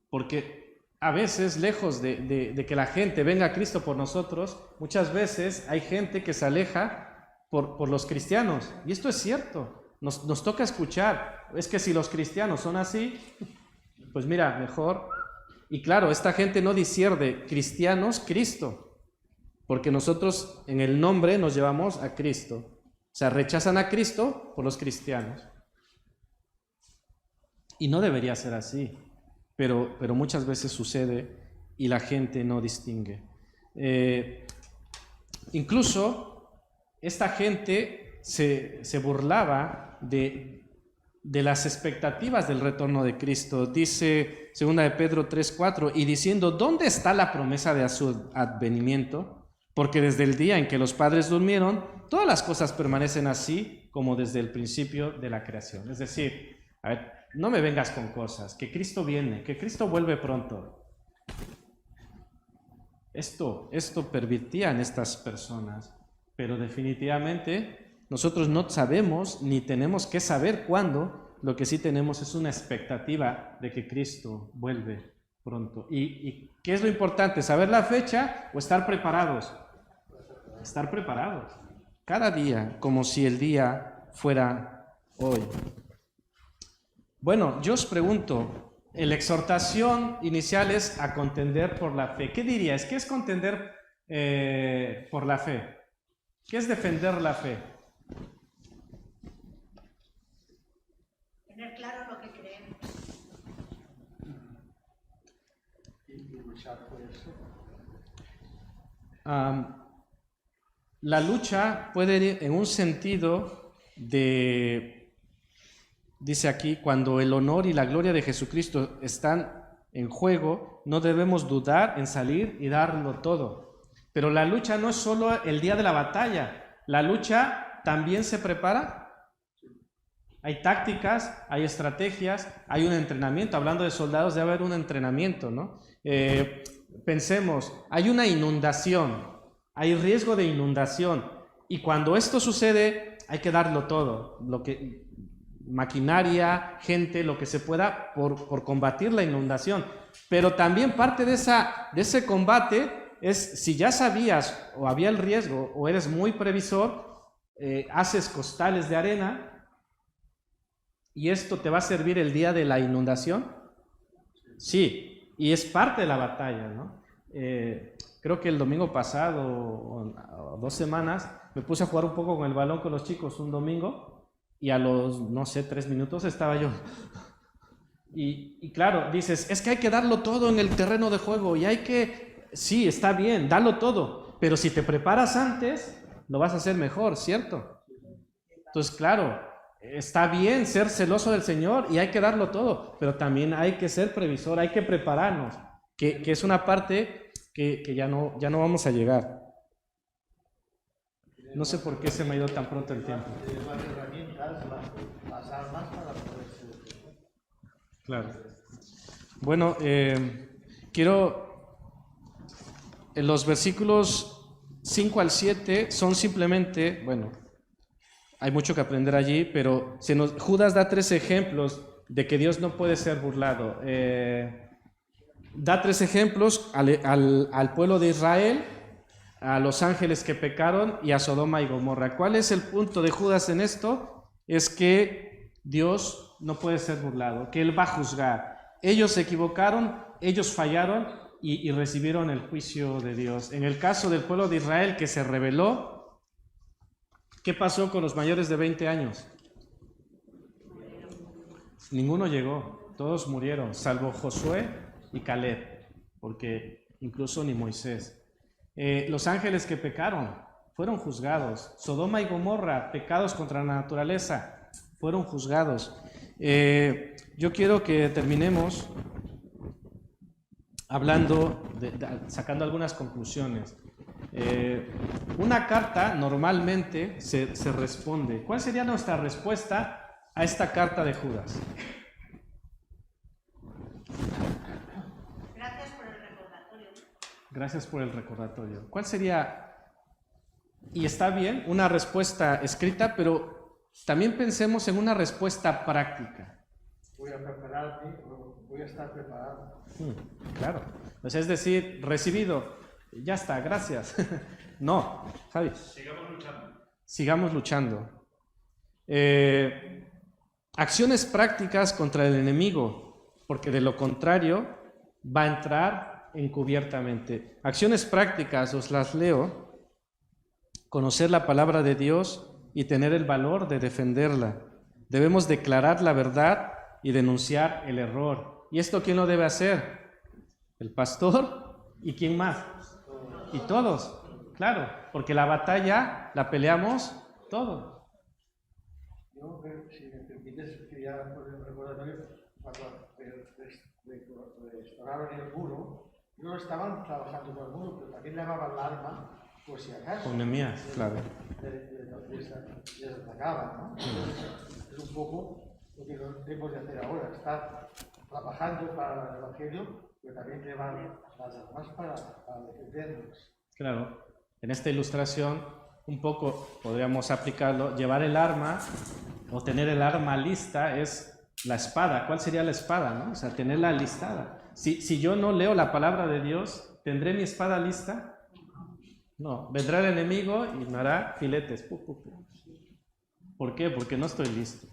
Porque a veces, lejos de que la gente venga a Cristo por nosotros, muchas veces hay gente que se aleja por los cristianos. Y esto es cierto, nos toca escuchar. Es que si los cristianos son así, pues mira, mejor. Y claro, esta gente no discierne cristianos, Cristo, porque nosotros en el nombre nos llevamos a Cristo. O sea, rechazan a Cristo por los cristianos. Y no debería ser así, pero muchas veces sucede y la gente no distingue. Incluso esta gente se burlaba de las expectativas del retorno de Cristo. Dice 2 de Pedro 3:4, y diciendo, ¿dónde está la promesa de su advenimiento? Porque desde el día en que los padres durmieron, todas las cosas permanecen así como desde el principio de la creación. Es decir, a ver, no me vengas con cosas, que Cristo viene, que Cristo vuelve pronto. Esto pervertían estas personas, pero definitivamente nosotros no sabemos ni tenemos que saber cuándo. Lo que sí tenemos es una expectativa de que Cristo vuelve pronto. ¿Y qué es lo importante? ¿Saber la fecha o estar preparados? Estar preparados. Cada día, como si el día fuera hoy. Bueno, yo os pregunto, la exhortación inicial es a contender por la fe. ¿Qué dirías? ¿Qué es contender por la fe? ¿Qué es defender la fe? Tener claro lo que creemos. Y luchar por eso. La lucha puede ir en un sentido de, dice aquí, cuando el honor y la gloria de Jesucristo están en juego, no debemos dudar en salir y darlo todo. Pero la lucha no es solo el día de la batalla, la lucha también se prepara. Hay tácticas, hay estrategias, hay un entrenamiento. Hablando de soldados, debe haber un entrenamiento, ¿no? Pensemos, hay una inundación. Hay riesgo de inundación y cuando esto sucede hay que darlo todo, maquinaria, gente, lo que se pueda por combatir la inundación. Pero también parte de ese combate es, si ya sabías o había el riesgo o eres muy previsor, haces costales de arena y esto te va a servir el día de la inundación. Sí, y es parte de la batalla, ¿no? Creo que el domingo pasado, o 2 semanas, me puse a jugar un poco con el balón con los chicos un domingo y a los, no sé, 3 minutos estaba yo. Y claro, dices, es que hay que darlo todo en el terreno de juego y hay que, sí, está bien, darlo todo, pero si te preparas antes, lo vas a hacer mejor, ¿cierto? Entonces, claro, está bien ser celoso del Señor y hay que darlo todo, pero también hay que ser previsor, hay que prepararnos, que es una parte que ya no vamos a llegar. No sé por qué se me ha ido tan pronto el tiempo. Claro. Bueno, quiero... los versículos 5 al 7 son simplemente, bueno, hay mucho que aprender allí, pero Judas da 3 ejemplos de que Dios no puede ser burlado. Da 3 ejemplos al pueblo de Israel, a los ángeles que pecaron y a Sodoma y Gomorra. ¿Cuál es el punto de Judas en esto? Es que Dios no puede ser burlado, que Él va a juzgar. Ellos se equivocaron, ellos fallaron y recibieron el juicio de Dios. En el caso del pueblo de Israel que se rebeló, ¿qué pasó con los mayores de 20 años? Ninguno llegó, todos murieron, salvo Josué y Caleb, porque incluso ni Moisés. Los ángeles que pecaron fueron juzgados. Sodoma y Gomorra, pecados contra la naturaleza, fueron juzgados. Yo quiero que terminemos hablando, sacando algunas conclusiones. Una carta normalmente se responde. ¿Cuál sería nuestra respuesta a esta carta de Judas? Gracias por el recordatorio. ¿Cuál sería, y está bien, una respuesta escrita, pero también pensemos en una respuesta práctica? Voy a prepararme, voy a estar preparado. Claro. Pues es decir, recibido, ya está, gracias. No, Javi. Sigamos luchando. Sigamos luchando. Acciones prácticas contra el enemigo, porque de lo contrario va a entrar encubiertamente. Acciones prácticas, os las leo. Conocer la palabra de Dios y tener el valor de defenderla. Debemos declarar la verdad y denunciar el error. ¿Y esto quién lo debe hacer? El pastor y quién más. Y todos, claro, porque la batalla la peleamos todos. Yo, si me permites, quería poner un recordatorio, cuando restauraron el muro, no estaban trabajando con el muro, pero también levaban el arma, por si acaso. Con Nehemías, claro. Les atacaban, ¿no? Es un poco lo que debemos de hacer ahora, estar trabajando para el Evangelio, pero también llevar las armas para defendernos. Claro, en esta ilustración un poco podríamos aplicarlo, llevar el arma o tener el arma lista es la espada. ¿Cuál sería la espada, no? O sea, tenerla listada. Si yo no leo la palabra de Dios, ¿tendré mi espada lista? No, vendrá el enemigo y me hará filetes. ¿Por qué? Porque no estoy listo.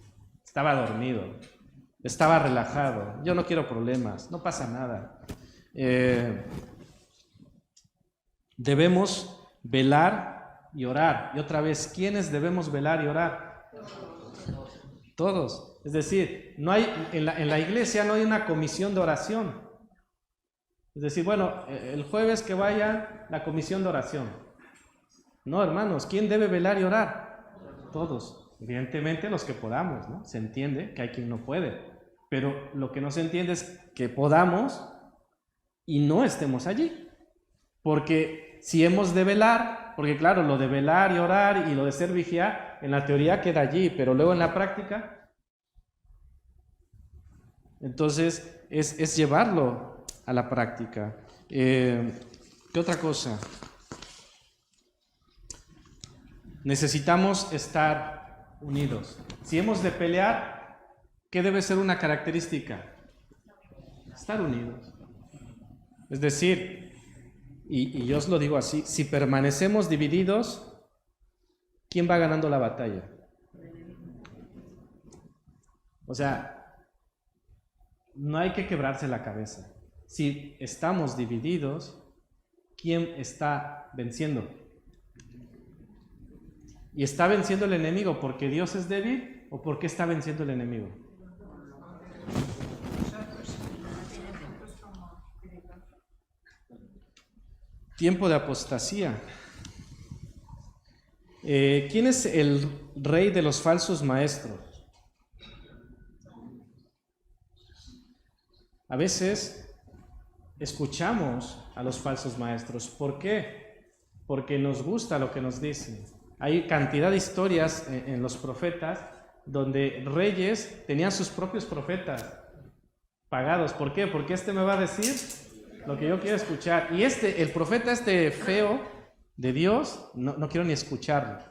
Estaba dormido, estaba relajado. Yo no quiero problemas, no pasa nada. Debemos velar y orar. Y otra vez, ¿quiénes debemos velar y orar? Todos. Es decir, no hay, en la iglesia no hay una comisión de oración. Es decir, bueno, el jueves que vaya la comisión de oración. No, hermanos, ¿quién debe velar y orar? Todos. Evidentemente los que podamos, ¿no? Se entiende que hay quien no puede. Pero lo que no se entiende es que podamos y no estemos allí. Porque si hemos de velar, porque claro, lo de velar y orar y lo de ser vigía, en la teoría queda allí, pero luego en la práctica, entonces es llevarlo a la práctica. ¿Qué otra cosa? Necesitamos estar unidos. Si hemos de pelear, ¿qué debe ser una característica? Estar unidos. Es decir, y yo os lo digo así, si permanecemos divididos, ¿quién va ganando la batalla? O sea, no hay que quebrarse la cabeza. Si estamos divididos, ¿quién está venciendo? ¿Y está venciendo el enemigo porque Dios es débil o porque está venciendo el enemigo? Tiempo de apostasía. ¿Quién es el rey de los falsos maestros? A veces escuchamos a los falsos maestros. ¿Por qué? Porque nos gusta lo que nos dicen. Hay cantidad de historias en los profetas donde reyes tenían sus propios profetas pagados. ¿Por qué? Porque este me va a decir lo que yo quiero escuchar. Y el profeta feo de Dios, no quiero ni escucharlo.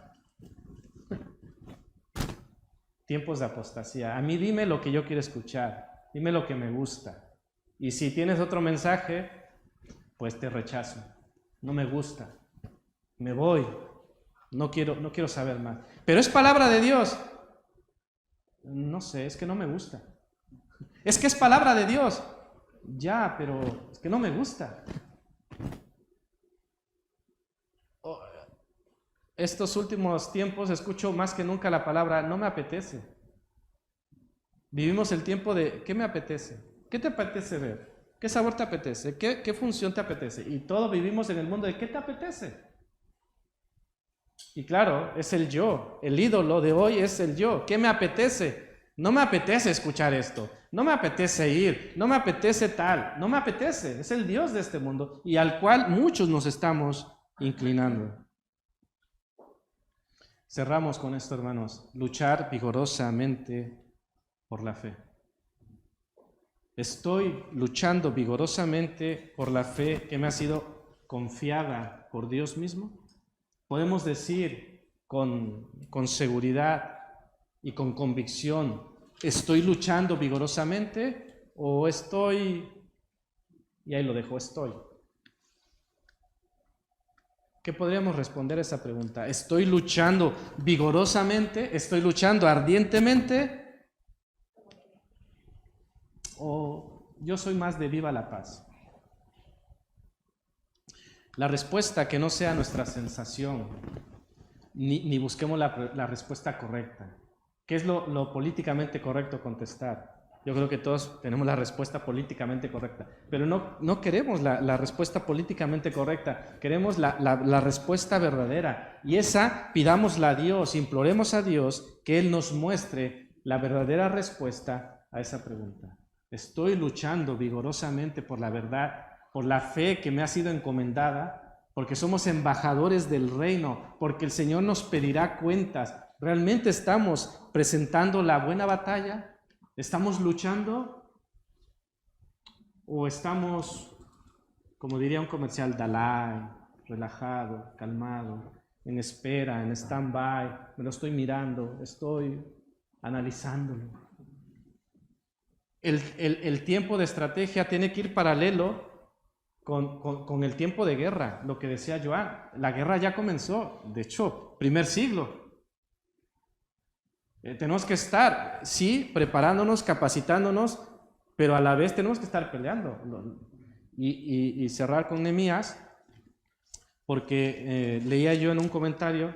Tiempos de apostasía. A mí dime lo que yo quiero escuchar. Dime lo que me gusta. Y si tienes otro mensaje, pues te rechazo. No me gusta. Me voy. No quiero saber más. Pero es palabra de Dios. No sé, es que no me gusta. Es que es palabra de Dios. Ya, pero es que no me gusta. Estos últimos tiempos escucho más que nunca la palabra no me apetece. Vivimos el tiempo de ¿qué me apetece? ¿Qué te apetece ver? ¿Qué sabor te apetece? ¿Qué función te apetece? Y todos vivimos en el mundo de ¿qué te apetece? Y claro, es el yo. El ídolo de hoy es el yo. ¿Qué me apetece? No me apetece escuchar esto. No me apetece ir. No me apetece tal. No me apetece. Es el Dios de este mundo y al cual muchos nos estamos inclinando. Cerramos con esto, hermanos. Luchar vigorosamente por la fe. Estoy luchando vigorosamente por la fe que me ha sido confiada por Dios mismo? ¿Podemos decir con seguridad y con convicción, estoy luchando vigorosamente o estoy, y ahí lo dejo, estoy? ¿Qué podríamos responder a esa pregunta? ¿Estoy luchando vigorosamente? ¿Estoy luchando ardientemente? ¿O yo soy más de viva la paz? La respuesta que no sea nuestra sensación, ni busquemos la respuesta correcta. ¿Qué es lo políticamente correcto contestar? Yo creo que todos tenemos la respuesta políticamente correcta, pero no queremos la respuesta políticamente correcta, queremos la respuesta verdadera. Y esa, pidámosla a Dios, imploremos a Dios que Él nos muestre la verdadera respuesta a esa pregunta. Estoy luchando vigorosamente por la verdad, por la fe que me ha sido encomendada, porque somos embajadores del reino, porque el Señor nos pedirá cuentas. ¿Realmente estamos presentando la buena batalla? ¿Estamos luchando? ¿O estamos, como diría un comercial, Dalai, relajado, calmado, en espera, en stand-by, me lo estoy mirando, estoy analizándolo? El tiempo de estrategia tiene que ir paralelo con el tiempo de guerra, lo que decía Joan. La guerra ya comenzó, de hecho, primer siglo. Tenemos que estar, sí, preparándonos, capacitándonos, pero a la vez tenemos que estar peleando. Y cerrar con Nehemías, porque leía yo en un comentario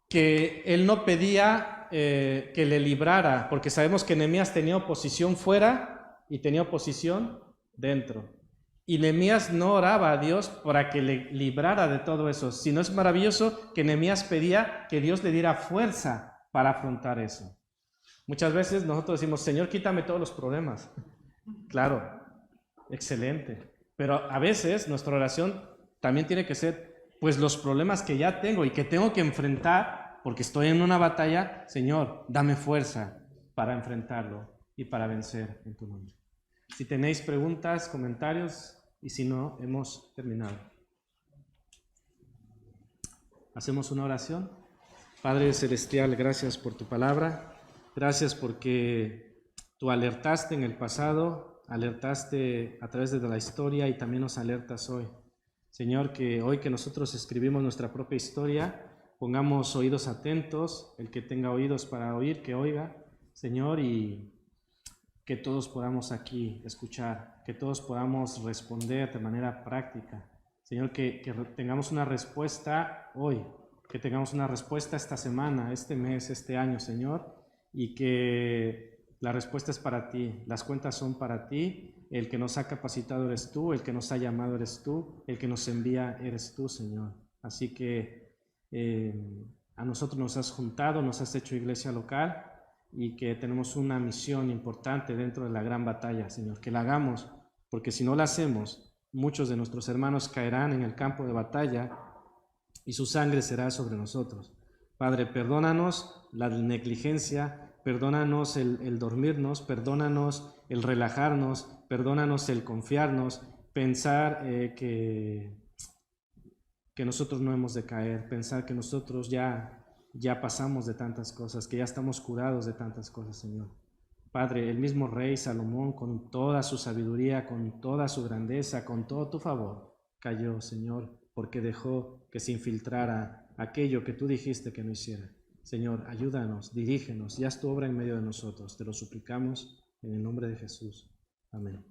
que él no pedía que le librara, porque sabemos que Nehemías tenía oposición fuera y tenía oposición dentro. Y Nehemías no oraba a Dios para que le librara de todo eso, sino es maravilloso que Nehemías pedía que Dios le diera fuerza para afrontar eso. Muchas veces nosotros decimos, Señor, quítame todos los problemas. Claro, excelente. Pero a veces nuestra oración también tiene que ser, pues los problemas que ya tengo y que tengo que enfrentar, porque estoy en una batalla, Señor, dame fuerza para enfrentarlo y para vencer en tu nombre. Si tenéis preguntas, comentarios, y si no, hemos terminado. Hacemos una oración. Padre Celestial, gracias por tu palabra, gracias porque tú alertaste en el pasado, alertaste a través de la historia y también nos alertas hoy. Señor, que hoy que nosotros escribimos nuestra propia historia, pongamos oídos atentos, el que tenga oídos para oír, que oiga, Señor, y que todos podamos aquí escuchar, que todos podamos responder de manera práctica. Señor, que tengamos una respuesta hoy, que tengamos una respuesta esta semana, este mes, este año, Señor, y que la respuesta es para ti, las cuentas son para ti, el que nos ha capacitado eres tú, el que nos ha llamado eres tú, el que nos envía eres tú, Señor. Así que a nosotros nos has juntado, nos has hecho iglesia local y que tenemos una misión importante dentro de la gran batalla, Señor, que la hagamos, porque si no la hacemos, muchos de nuestros hermanos caerán en el campo de batalla y su sangre será sobre nosotros. Padre, perdónanos la negligencia, perdónanos el dormirnos, perdónanos el relajarnos, perdónanos el confiarnos, pensar que nosotros no hemos de caer, pensar que nosotros ya pasamos de tantas cosas, que ya estamos curados de tantas cosas, Señor. Padre, el mismo rey Salomón, con toda su sabiduría, con toda su grandeza, con todo tu favor, cayó, Señor, porque dejó que se infiltrara aquello que tú dijiste que no hiciera. Señor, ayúdanos, dirígenos, y haz tu obra en medio de nosotros. Te lo suplicamos en el nombre de Jesús. Amén.